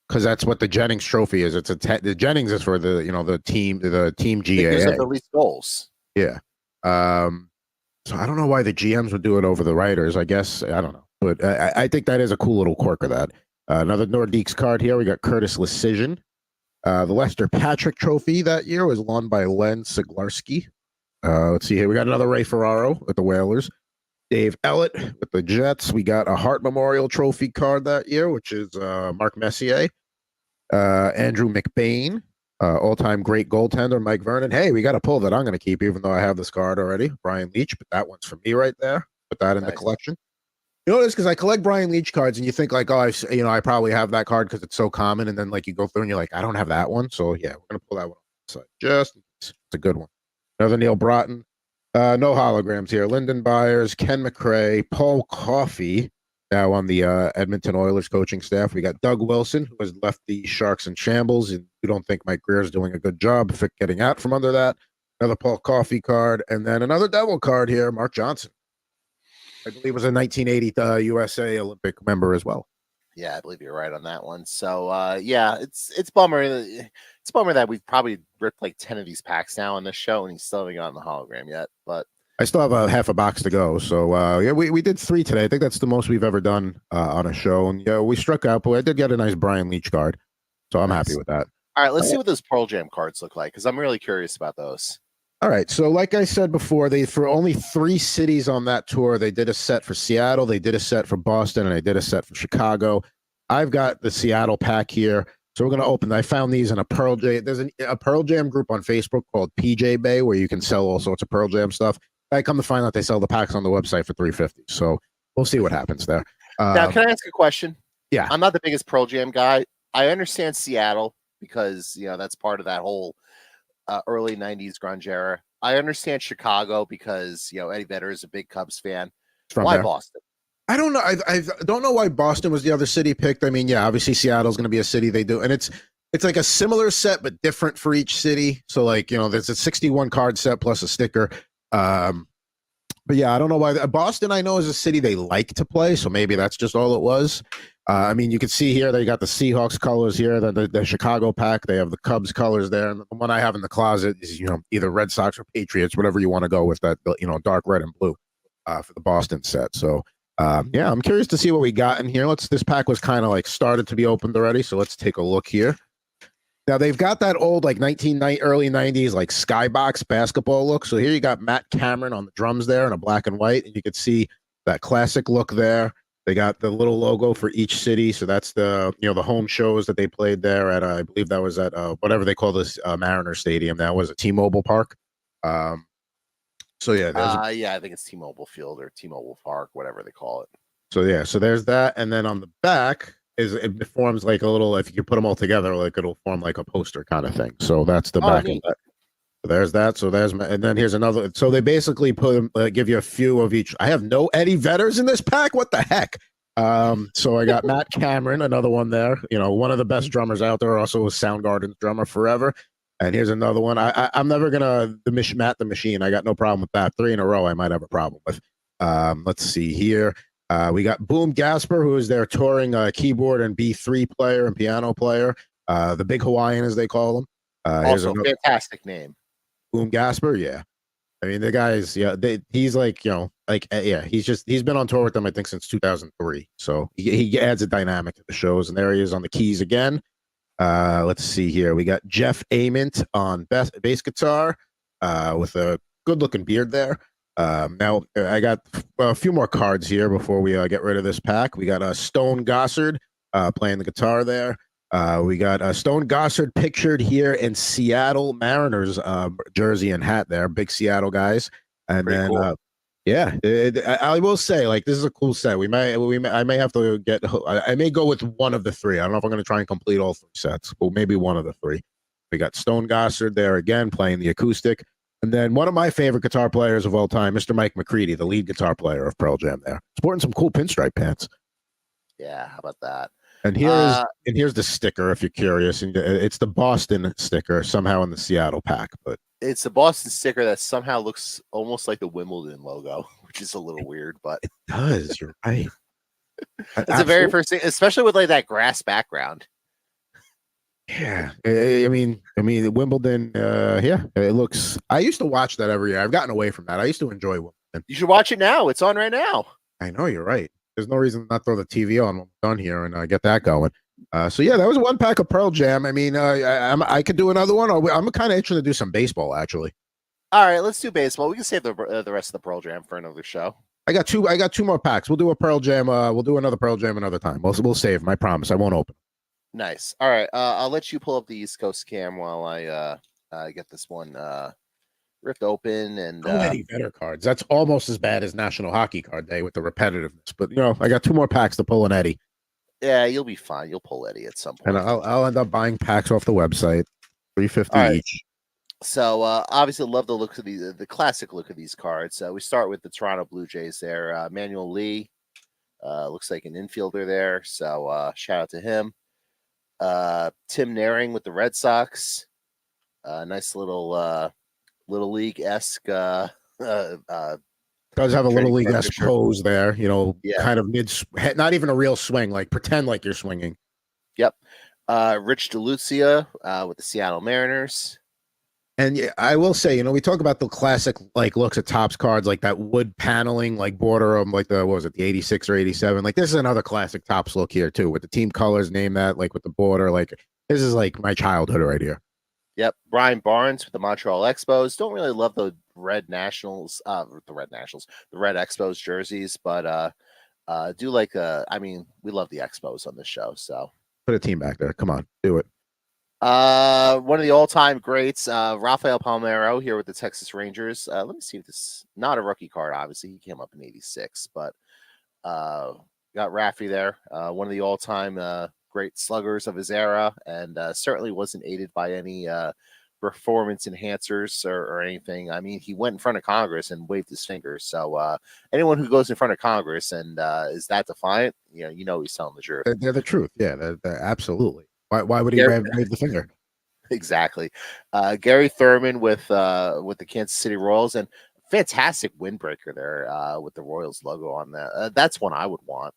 because that's what the Jennings Trophy is. It's the Jennings is for the team GAA. The least goals. Yeah. So I don't know why the GMs would do it over the writers. I guess I don't know, but I think that is a cool little quirk of that. Another Nordiques card here. We got Curtis Lecision. The Lester Patrick Trophy that year was won by Len Siglarski. Let's see here. We got another Ray Ferraro with the Whalers. Dave Ellett with the Jets. We got a Hart Memorial Trophy card that year, which is Mark Messier. Andrew McBain, all-time great goaltender, Mike Vernon. Hey, we got a pull that I'm going to keep, even though I have this card already. Brian Leach, but that one's for me right there. Put that in the collection. You know what it is? Because I collect Brian Leach cards, and you think like, oh, I probably have that card because it's so common, and then like you go through and you're like, I don't have that one. So yeah, we're going to pull that one off the side. It's a good one. Another Neil Broughton. No holograms here. Lyndon Byers, Ken McRae, Paul Coffey, now on the Edmonton Oilers coaching staff. We got Doug Wilson, who has left the Sharks in shambles, and we don't think Mike Greer is doing a good job of getting out from under that. another Paul Coffey card, and then another Devil card here, Mark Johnson. I believe was a 1980 USA Olympic member as well. Yeah, I believe you're right on that one. So yeah, it's bummer. It's bummer that we've probably ripped like 10 of these packs now on this show, and he's still haven't gotten the hologram yet. But I still have a half a box to go. So yeah, we did 3 today. I think that's the most we've ever done on a show. And yeah, we struck out, but I did get a nice Brian Leach card. So I'm happy with that. All right, let's see what those Pearl Jam cards look like, because I'm really curious about those. All right. So like I said before, for only 3 cities on that tour, they did a set for Seattle, they did a set for Boston, and they did a set for Chicago. I've got the Seattle pack here. So we're going to open. I found these in a Pearl Jam. There's a Pearl Jam group on Facebook called PJ Bay where you can sell all sorts of Pearl Jam stuff. I come to find out they sell the packs on the website for $350. So we'll see what happens there. Now, can I ask a question? Yeah. I'm not the biggest Pearl Jam guy. I understand Seattle because, that's part of that whole early 90s grunge era. I understand Chicago because, Eddie Vedder is a big Cubs fan. Why there. Boston? I don't know. I don't know why Boston was the other city picked. I mean, yeah, obviously Seattle's going to be a city they do. And it's like a similar set, but different for each city. So like, there's a 61 card set plus a sticker. But yeah, I don't know why. Boston, I know, is a city they like to play. So maybe that's just all it was. I mean, you can see here, they got the Seahawks colors here, the Chicago pack. They have the Cubs colors there. And the one I have in the closet is, either Red Sox or Patriots, whatever you want to go with that, dark red and blue for the Boston set. So, yeah, I'm curious to see what we got in here. This pack was kind of like started to be opened already. So let's take a look here. Now they've got that old like early 90s like skybox basketball look. So here you got Matt Cameron on the drums there in a black and white, and you can see that classic look there. They got the little logo for each city. So that's the the home shows that they played there at I believe that was at whatever they call this Mariner Stadium. That was a T-Mobile Park. So yeah, yeah, I think it's T-Mobile Field or T-Mobile Park, whatever they call it. So yeah, so there's that, and then on the back it forms like a little. If you could put them all together, like it'll form like a poster kind of thing. So that's the back of that. So there's that. So and then here's another. So they basically give you a few of each. I have no Eddie Vedders in this pack. What the heck? So I got Matt Cameron, another one there. One of the best drummers out there. Also was Soundgarden's drummer forever. And here's another one. I'm never gonna Matt the Machine. I got no problem with that. 3 in a row, I might have a problem with. Let's see here. We got Boom Gasper, who is their touring keyboard and B3 player and piano player. The Big Hawaiian, as they call him. Also, fantastic name. Boom Gasper, yeah. I mean, the guys, yeah, he's like, yeah, he's been on tour with them, I think, since 2003. So he adds a dynamic to the shows, and there he is on the keys again. Let's see here. We got Jeff Ament on bass guitar with a good-looking beard there. Now, I got a few more cards here before we get rid of this pack. We got Stone Gossard playing the guitar there. We got Stone Gossard pictured here in Seattle Mariners jersey and hat there. Big Seattle guys. And pretty then, cool. Yeah, I will say, like, this is a cool set. I may have to I may go with one of the 3. I don't know if I'm going to try and complete all 3 sets, but maybe one of the 3. We got Stone Gossard there again playing the acoustic. And then one of my favorite guitar players of all time, Mr. Mike McCready, the lead guitar player of Pearl Jam there. Sporting some cool pinstripe pants. Yeah, how about that? And here's the sticker if you're curious. And it's the Boston sticker somehow in the Seattle pack, but it's the Boston sticker that somehow looks almost like the Wimbledon logo, which is a little weird, but it does. You're right. It's the very first thing, especially with like that grass background. Yeah, I mean, Wimbledon. Yeah, it looks. I used to watch that every year. I've gotten away from that. I used to enjoy Wimbledon. You should watch it now. It's on right now. I know you're right. There's no reason to not throw the TV on when we're done here and get that going. So yeah, that was one pack of Pearl Jam. I mean, I could do another one. Or I'm kind of interested to do some baseball actually. All right, let's do baseball. We can save the rest of the Pearl Jam for another show. I got 2 more packs. We'll do a Pearl Jam. We'll do another Pearl Jam another time. We'll save them. I promise. I won't open. Nice. All right. I'll let you pull up the East Coast cam while I get this one ripped open. And Eddie Vedder cards. That's almost as bad as National Hockey Card Day with the repetitiveness. But I got 2 more packs to pull an Eddie. Yeah, you'll be fine. You'll pull Eddie at some point. And I'll end up buying packs off the website, $350 each. So obviously, love the look of the classic look of these cards. We start with the Toronto Blue Jays there. Manuel Lee looks like an infielder there. So shout out to him. Tim Naring with the Red Sox. Nice little Little League esque. Does have a little trading league card esque picture. pose there, Yeah. kind of not even a real swing, like pretend like you're swinging. Yep. Rich DeLucia with the Seattle Mariners. And yeah, I will say, we talk about the classic like looks at Topps cards, like that wood paneling, like border of like what was it, the 86 or 87? Like this is another classic Topps look here too, with the team colors, name that, like with the border. Like this is like my childhood right here. Yep. Brian Barnes with the Montreal Expos. Don't really love the Red Nationals, the Red Expos jerseys, but do like I mean, we love the Expos on the show, so Put a team back there. Come on, do it. One of the all-time greats, Rafael Palmeiro here with the Texas Rangers. Let me see if this not a rookie card. Obviously, he came up in '86, but got Raffy there. One of the all-time great sluggers of his era, and certainly wasn't aided by any performance enhancers or anything. I mean, he went in front of Congress and waved his fingers. So anyone who goes in front of Congress and is that defiant, he's telling the truth. They're the truth. Yeah, they're absolutely. Why would he wave the finger? Exactly. Gary Thurman with the Kansas City Royals, and fantastic windbreaker there with the Royals logo on that. That's one I would want.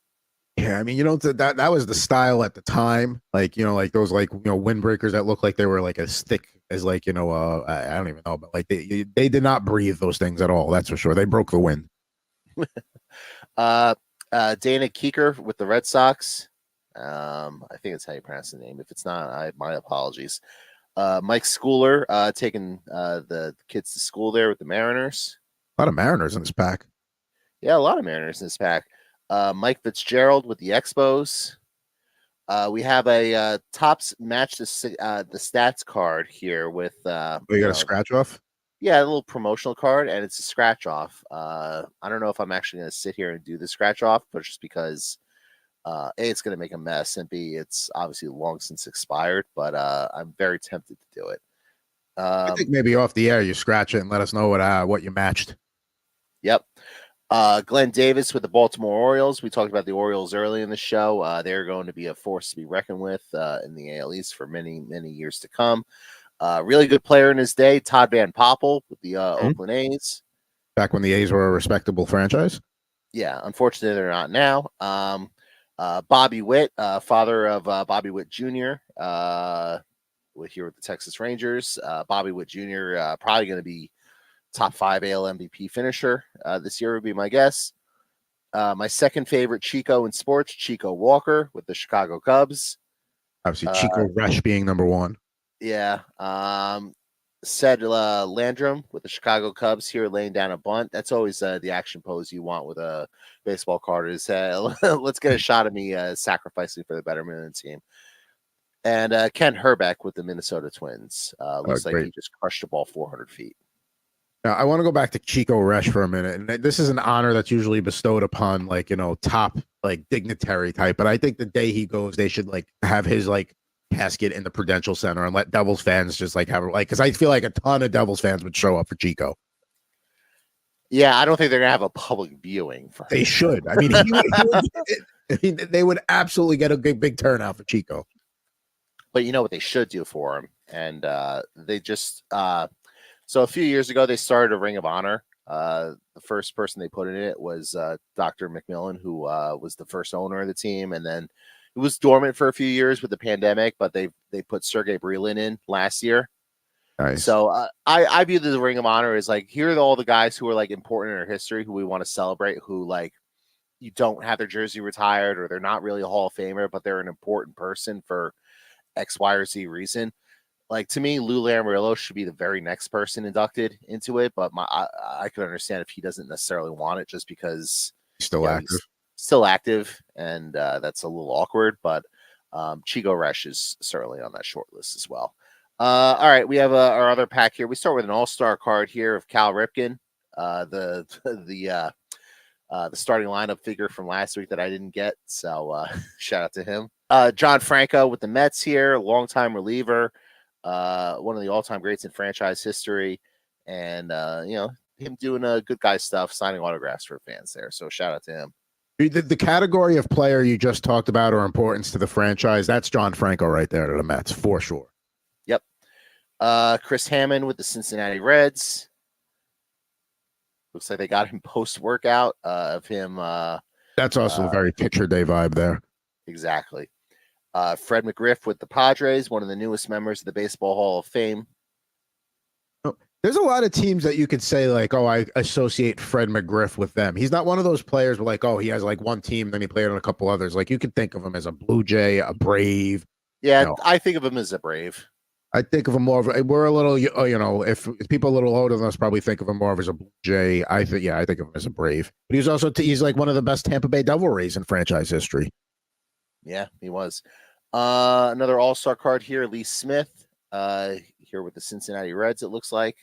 Yeah, I mean, that was the style at the time. Like, like those windbreakers that look like they were like as thick as like, I don't even know, but like they did not breathe those things at all. That's for sure. They broke the wind. Dana Keeker with the Red Sox. I think that's how you pronounce the name. If it's not, my apologies. Mike Schooler taking the kids to school there with the Mariners. A lot of Mariners in this pack. Yeah, a lot of Mariners in this pack. Mike Fitzgerald with the Expos. We have a Topps match the stats card here with. You got a scratch off? Yeah, a little promotional card, and it's a scratch off. I don't know if I'm actually going to sit here and do the scratch off, but just because. A, it's going to make a mess, and B, it's obviously long since expired, but I'm very tempted to do it. I think maybe off the air you scratch it and let us know what you matched. Yep. Glenn Davis with the Baltimore Orioles. We talked about the Orioles early in the show. They're going to be a force to be reckoned with in the AL East for many, many years to come. Really good player in his day, Todd Van Poppel with the Oakland A's. Back when the A's were a respectable franchise? Yeah, unfortunately they're not now. Bobby Witt, father of Bobby Witt Jr., here with the Texas Rangers. Bobby Witt Jr. Probably going to be top 5 AL MVP finisher this year would be my guess. My second favorite Chico in sports, Chico Walker with the Chicago Cubs. Obviously, Chico Resch being number one. Yeah. Said Landrum with the Chicago Cubs here laying down a bunt. That's always the action pose you want with a baseball card is let's get a shot of me sacrificing for the betterment of the team. And Ken Herbeck with the Minnesota Twins. Looks like he just crushed the ball 400 feet. Now, I want to go back to Chico Resch for a minute. And this is an honor that's usually bestowed upon top dignitary type. But I think the day he goes, they should have his casket in the Prudential Center and let Devils fans just have because I feel like a ton of Devils fans would show up for Chico. Yeah, I don't think they're gonna have a public viewing for him. They should. I mean, they would absolutely get a big turnout for Chico. But you know what they should do for him, and they just so a few years ago they started a Ring of Honor. The first person they put in it was Dr. McMillan, who was the first owner of the team, and then it was dormant for a few years with the pandemic, but they put Sergey Brilin in last year. Nice. So I view the Ring of Honor as here are all the guys who are important in our history who we want to celebrate, who you don't have their jersey retired or they're not really a Hall of Famer, but they're an important person for X, Y, or Z reason. To me, Lou Lamoriello should be the very next person inducted into it, but I could understand if he doesn't necessarily want it just because he's still active. Still active, and that's a little awkward, but Chico Resch is certainly on that short list as well. All right, we have our other pack here. We start with an all-star card here of Cal Ripken, the starting lineup figure from last week that I didn't get, so shout out to him. John Franco with the Mets here, longtime reliever, one of the all-time greats in franchise history, and him doing good guy stuff, signing autographs for fans there, so shout out to him. The category of player you just talked about or importance to the franchise, that's John Franco right there to the Mets, for sure. Yep. Chris Hammond with the Cincinnati Reds. Looks like they got him post-workout of him. That's also a very picture day vibe there. Exactly. Fred McGriff with the Padres, one of the newest members of the Baseball Hall of Fame. There's a lot of teams that you could say like, oh, I associate Fred McGriff with them. He's not one of those players where like, oh, he has like one team, then he played on a couple others. Like you could think of him as a Blue Jay, a Brave. Yeah, I think of him as a Brave. I think of him more of we're a little, if people a little older than us probably think of him more of as a Blue Jay. I think of him as a Brave. But he's also he's like one of the best Tampa Bay Devil Rays in franchise history. Yeah, he was. Another All-Star card here, Lee Smith. Here with the Cincinnati Reds, it looks like.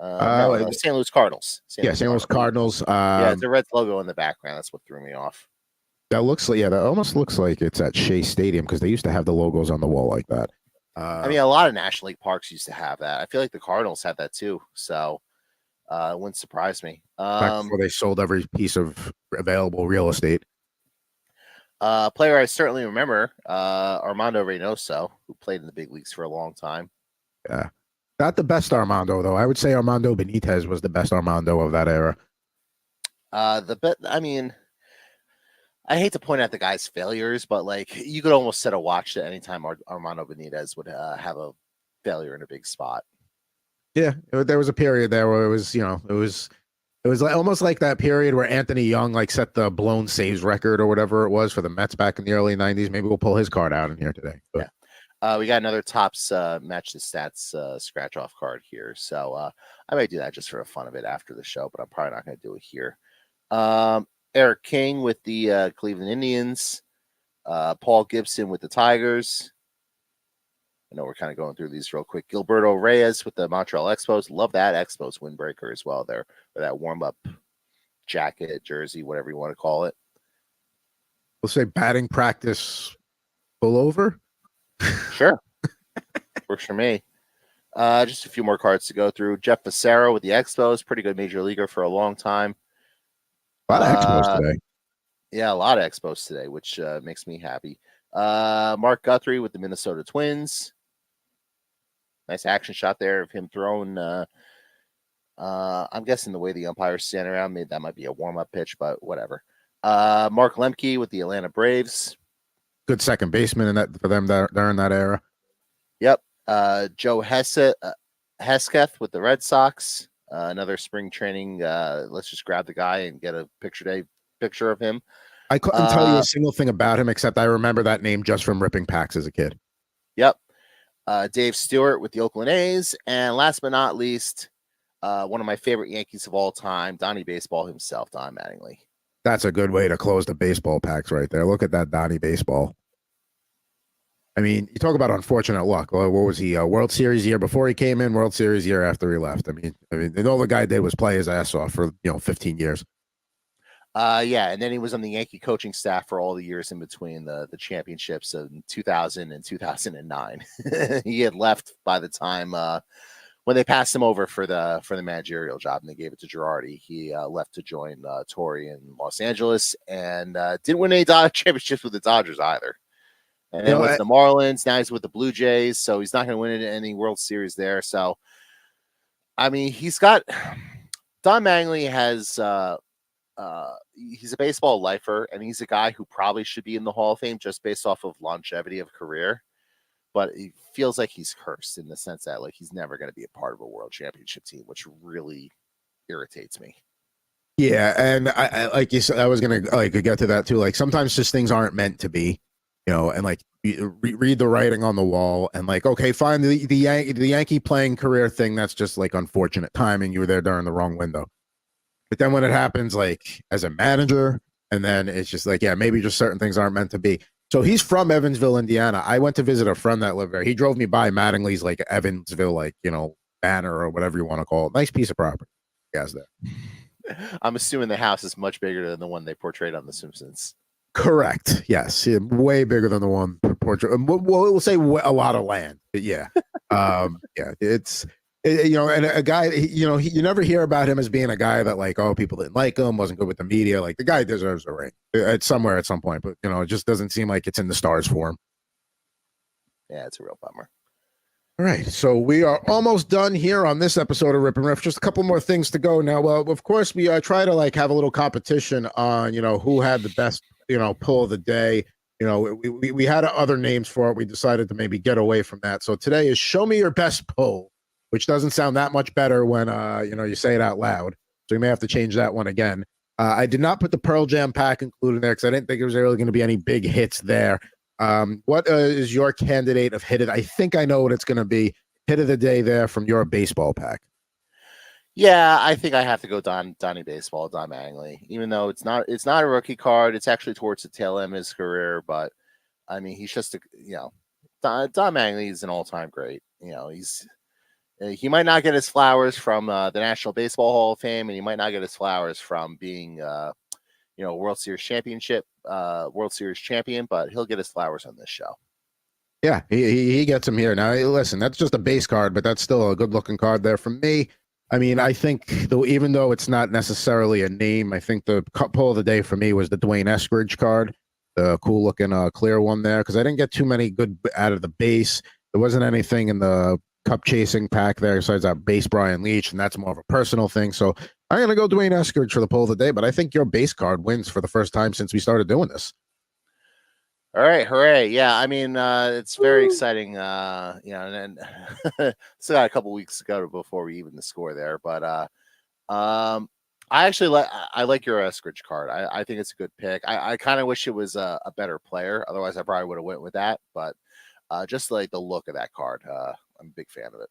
St. Louis Cardinals. St. Louis Cardinals. Yeah, it's a Reds logo in the background. That's what threw me off. That looks like, that almost looks like it's at Shea Stadium because they used to have the logos on the wall like that. I mean, a lot of National League parks used to have that. I feel like the Cardinals had that too. So it wouldn't surprise me. Back before they sold every piece of available real estate. Player I certainly remember, Armando Reynoso, who played in the big leagues for a long time. Yeah. Not the best Armando, though. I would say Armando Benitez was the best Armando of that era. I mean, I hate to point out the guy's failures, but like you could almost set a watch at any time Armando Benitez would have a failure in a big spot. Yeah, there was a period there where it was like almost like that period where Anthony Young like set the blown saves record or whatever it was for the Mets back in the early 90s. Maybe we'll pull his card out in here today. But. Yeah. We got another Topps match the stats scratch off card here. So I might do that just for the fun of it after the show, but I'm probably not going to do it here. Eric King with the Cleveland Indians. Paul Gibson with the Tigers. I know we're kind of going through these real quick. Gilberto Reyes with the Montreal Expos. Love that Expos windbreaker as well there. Or that warm-up jacket, jersey, whatever you want to call it. We'll say batting practice pullover. Sure. Works for me. Just a few more cards to go through. Jeff Fassero with the Expos. Pretty good major leaguer for a long time. A lot of Expos today. Yeah, a lot of Expos today, which makes me happy. Mark Guthrie with the Minnesota Twins. Nice action shot there of him throwing. I'm guessing the way the umpires stand around, maybe that might be a warm-up pitch, but whatever. Mark Lemke with the Atlanta Braves. Good second baseman in that for them during that era. Yep. Joe Hesketh with the Red Sox. Another spring training. Let's just grab the guy and get a picture of him. I couldn't tell you a single thing about him except I remember that name just from ripping packs as a kid. Yep. Dave Stewart with the Oakland A's. And last but not least, one of my favorite Yankees of all time, Donnie Baseball himself, Don Mattingly. That's a good way to close the baseball packs right there. Look at that Donnie Baseball. I mean, you talk about unfortunate luck. What was he? World Series year before he came in, World Series year after he left. I mean, all the guy did was play his ass off for 15 years. Yeah, and then he was on the Yankee coaching staff for all the years in between the championships in 2000 and 2009. He had left by the time when they passed him over for the managerial job and they gave it to Girardi. He left to join Torrey in Los Angeles and didn't win any championships with the Dodgers either. And then with the Marlins, now he's with the Blue Jays, so he's not going to win any World Series there. So, I mean, Don Mattingly has he's a baseball lifer, and he's a guy who probably should be in the Hall of Fame just based off of longevity of career. But it feels like he's cursed in the sense that like he's never going to be a part of a world championship team, which really irritates me. Yeah, and I like you said, I was going to get to that too. Like sometimes just things aren't meant to be. And like read the writing on the wall and like, okay, fine. The Yankee playing career thing, that's just like unfortunate timing. You were there during the wrong window. But then when it happens, like as a manager, and then it's just like, yeah, maybe just certain things aren't meant to be. So he's from Evansville, Indiana. I went to visit a friend that lived there. He drove me by Mattingly's like Evansville, like, banner or whatever you want to call it. Nice piece of property. Yes, there. I'm assuming the house is much bigger than the one they portrayed on The Simpsons. Correct. Yes. Yeah, way bigger than the one portrait. We'll say a lot of land. But yeah. Yeah. It's, and a guy, you never hear about him as being a guy that like, oh, people didn't like him, wasn't good with the media. Like the guy deserves a ring. It's somewhere at some point, but it just doesn't seem like it's in the stars for him. Yeah, it's a real bummer. All right, so we are almost done here on this episode of Rip and Riff. Just a couple more things to go now. Well, of course, we try to like have a little competition on who had the best pull of the day. We had other names for it. We decided to maybe get away from that. So today is show me your best pull, which doesn't sound that much better when you say it out loud. So we may have to change that one again. I did not put the Pearl Jam pack included there because I didn't think there was really going to be any big hits there. What is your candidate of hit it? I think I know what it's going to be. Hit of the day there from your baseball pack. Yeah, I think I have to go Donnie Baseball, Don Mattingly. Even though it's not a rookie card, it's actually towards the tail end of his career. But I mean, he's just Don Mattingly is an all-time great. He might not get his flowers from the National Baseball Hall of Fame, and he might not get his flowers from being World Series champion, but he'll get his flowers on this show. Yeah, he gets him here. Now, listen, that's just a base card, but that's still a good-looking card there from me. I mean, I think, even though it's not necessarily a name, I think the pull of the day for me was the Dwayne Eskridge card, the cool-looking clear one there, because I didn't get too many good out of the base. There wasn't anything in the cup-chasing pack there besides that base Brian Leach, and that's more of a personal thing. So I'm going to go Dwayne Eskridge for the pull of the day, but I think your base card wins for the first time since we started doing this. All right, hooray. Yeah, I mean, it's very exciting, and then still got a couple weeks to go before we even the score there. But I actually like your Eskridge card. I think it's a good pick. I kind of wish it was a better player. Otherwise, I probably would have went with that. But just like the look of that card, I'm a big fan of it.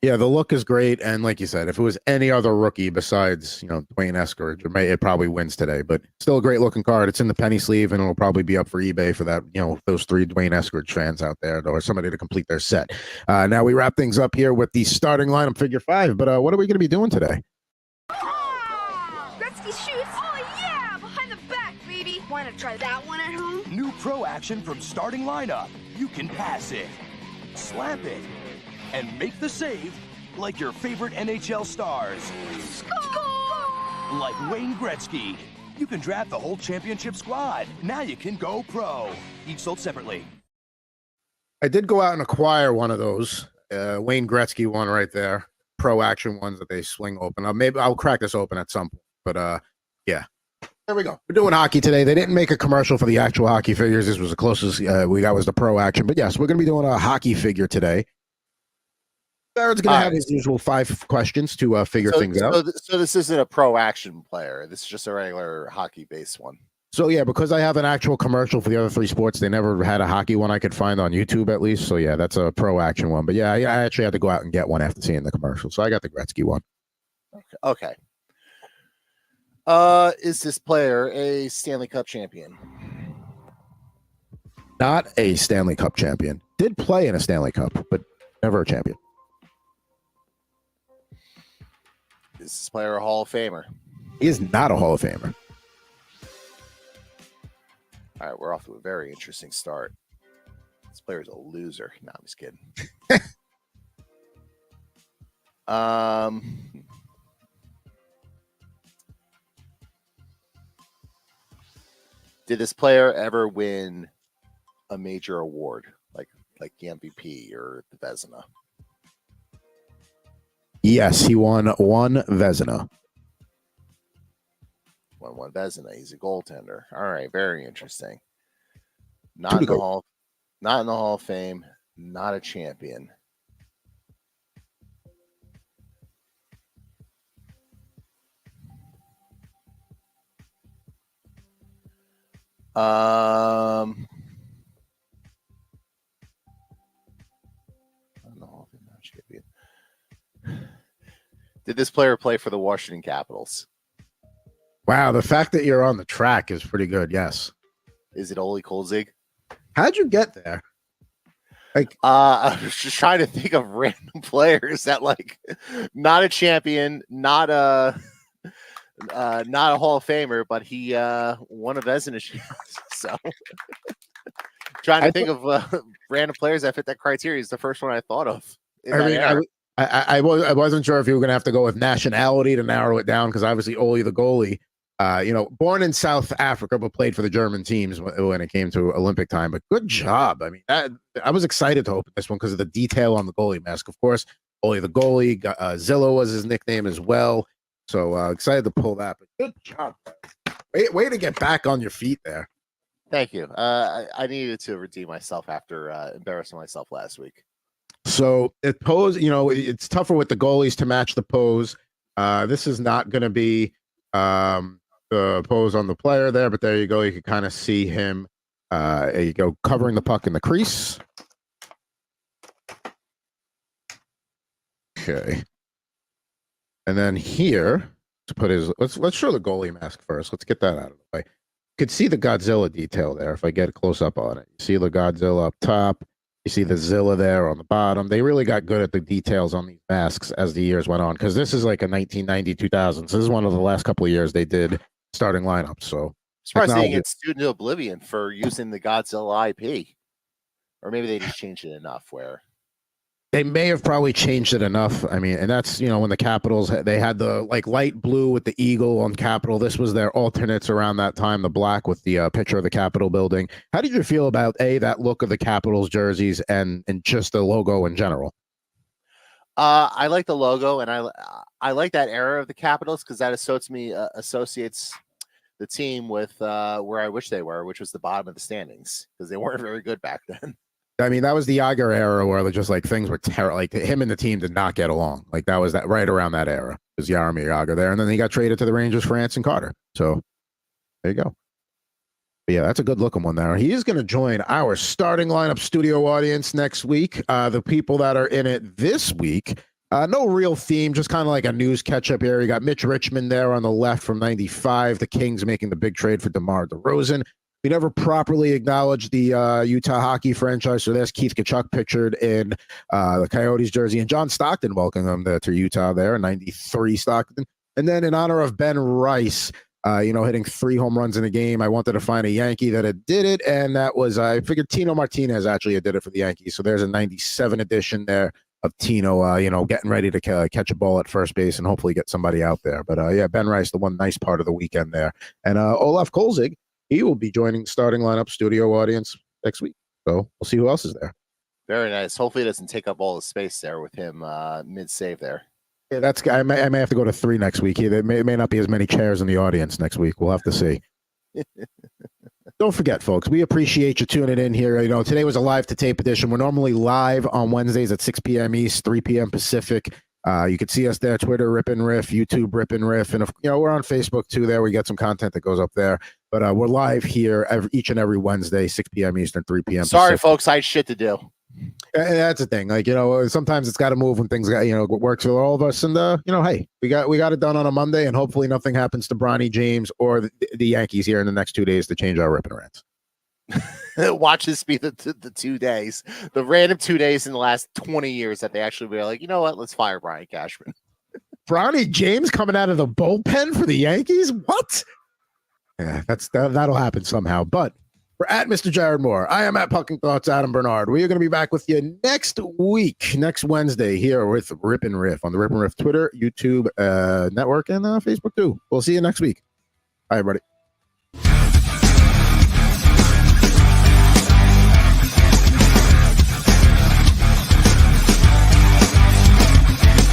Yeah, the look is great, and like you said, if it was any other rookie besides Dwayne Eskridge, it probably wins today. But still a great looking card. It's in the penny sleeve, and it'll probably be up for eBay for that. Those 3 Dwayne Eskridge fans out there, or somebody to complete their set. Now we wrap things up here with the starting lineup, figure 5. But what are we going to be doing today? Gretzky shoots. Oh yeah, behind the back, baby. Want to try that one at home? New pro action from starting lineup. You can pass it, slap it, and make the save like your favorite NHL stars. Score! Like Wayne Gretzky. You can draft the whole championship squad. Now you can go pro. Each sold separately. I did go out and acquire one of those Wayne Gretzky one right there. Pro action ones that they swing open. Maybe I'll crack this open at some point. But yeah. There we go. We're doing hockey today. They didn't make a commercial for the actual hockey figures. This was the closest we got was the pro action. But yes, we're going to be doing a hockey figure today. Jared's going to have his usual 5 questions to figure things out. So this isn't a pro action player. This is just a regular hockey based one. So yeah, because I have an actual commercial for the other 3 sports, they never had a hockey one I could find on YouTube at least. So yeah, that's a pro action one. But yeah, I actually had to go out and get one after seeing the commercial. So I got the Gretzky one. Okay. Is this player a Stanley Cup champion? Not a Stanley Cup champion. Did play in a Stanley Cup, but never a champion. Is this player a Hall of Famer? He is not a Hall of Famer. All right, we're off to a very interesting start. This player's a loser. No, I'm just kidding. Did this player ever win a major award, like the MVP or the Vezina? Yes, he won 1 Vezina. Won 1 Vezina. He's a goaltender. All right, very interesting. Not in the Hall of Fame. Not a champion. Did this player play for the Washington Capitals? Wow, the fact that you're on the track is pretty good. Yes. Is it Ole Kolzig? How'd you get there? I was just trying to think of random players that not a champion, not a Hall of Famer, but he won a Vezina. So trying to think of random players that fit that criteria is the first one I thought of. I wasn't sure if you were going to have to go with nationality to narrow it down because obviously Ole the goalie Born in South Africa, but played for the German teams when it came to Olympic time. But good job. I mean, I was excited to open this one because of the detail on the goalie mask. Of course, only the goalie, Zillow was his nickname as well. So excited to pull that. But good job. Way to get back on your feet there. Thank you. I needed to redeem myself after embarrassing myself last week. So it pose, it's tougher with the goalies to match the pose. This is not going to be the pose on the player there, but there you go. You can kind of see him. There you go, covering the puck in the crease. Okay. And then here to put his let's show the goalie mask first. Let's get that out of the way. You could see the Godzilla detail there if I get a close up on it. You see the Godzilla up top. You see the Zilla there on the bottom. They really got good at the details on these masks as the years went on, because this is like a 1990, 2000. So this is one of the last couple of years they did starting lineups. So surprised they didn't get sued into oblivion for using the Godzilla IP, or maybe they just changed it enough where they may have probably changed it enough. I mean, and that's, when the Capitals, they had the like light blue with the eagle on Capitol. This was their alternates around that time, the black with the picture of the Capitol building. How did you feel about that look of the Capitals jerseys and just the logo in general? I like the logo, and I like that era of the Capitals because that associates the team with where I wish they were, which was the bottom of the standings, because they weren't very good back then. I mean, that was the Yager era where just like things were terrible. Like him and the team did not get along. Like that was right around that era. It was Jaromir Jagr there, and then he got traded to the Rangers for Anson Carter. So there you go. But yeah, that's a good looking one there. He is going to join our starting lineup studio audience next week. The people that are in it this week, no real theme, just kind of like a news catch up here. You got Mitch Richmond there on the left from 95. The Kings making the big trade for DeMar DeRozan. We never properly acknowledged the Utah hockey franchise, so there's Keith Tkachuk pictured in the Coyotes jersey, and John Stockton welcoming them to Utah there, 93 Stockton. And then in honor of Ben Rice, hitting 3 home runs in a game, I wanted to find a Yankee that had did it, and that was, I figured Tino Martinez actually did it for the Yankees. So there's a 97 edition there of Tino, getting ready to catch a ball at first base and hopefully get somebody out there. But yeah, Ben Rice, the one nice part of the weekend there. And Olaf Kolzig, he will be joining starting lineup studio audience next week. So we'll see who else is there. Very nice. Hopefully it doesn't take up all the space there with him mid-save there. Yeah, I may have to go to 3 next week. There may not be as many chairs in the audience next week. We'll have to see. Don't forget, folks, we appreciate you tuning in here. Today was a live to tape edition. We're normally live on Wednesdays at 6 p.m. East, 3 p.m. Pacific. You can see us there, Twitter, Rip N Riff, YouTube, Rip N Riff. And, we're on Facebook, too, there. We got some content that goes up there. But we're live here each and every Wednesday, 6 p.m. Eastern, 3 p.m. Sorry, Pacific. folks, I had shit to do. And that's the thing. Like, sometimes it's got to move when things got, what works for all of us. And, hey, we got it done on a Monday, and hopefully nothing happens to Bronny James or the Yankees here in the next 2 days to change our Rip and Rants. Watch this be the 2 days, the random 2 days in the last 20 years that they actually were like, you know what, let's fire Brian Cashman. Bronny James coming out of the bullpen for the Yankees? What? Yeah, that'll happen somehow. But for at Mr. Jared Moore, I am at Pucking Thoughts, Adam Bernard. We are going to be back with you next week, next Wednesday, here with Rip and Riff on the Rip and Riff Twitter, YouTube network, and Facebook too. We'll see you next week. Bye, everybody.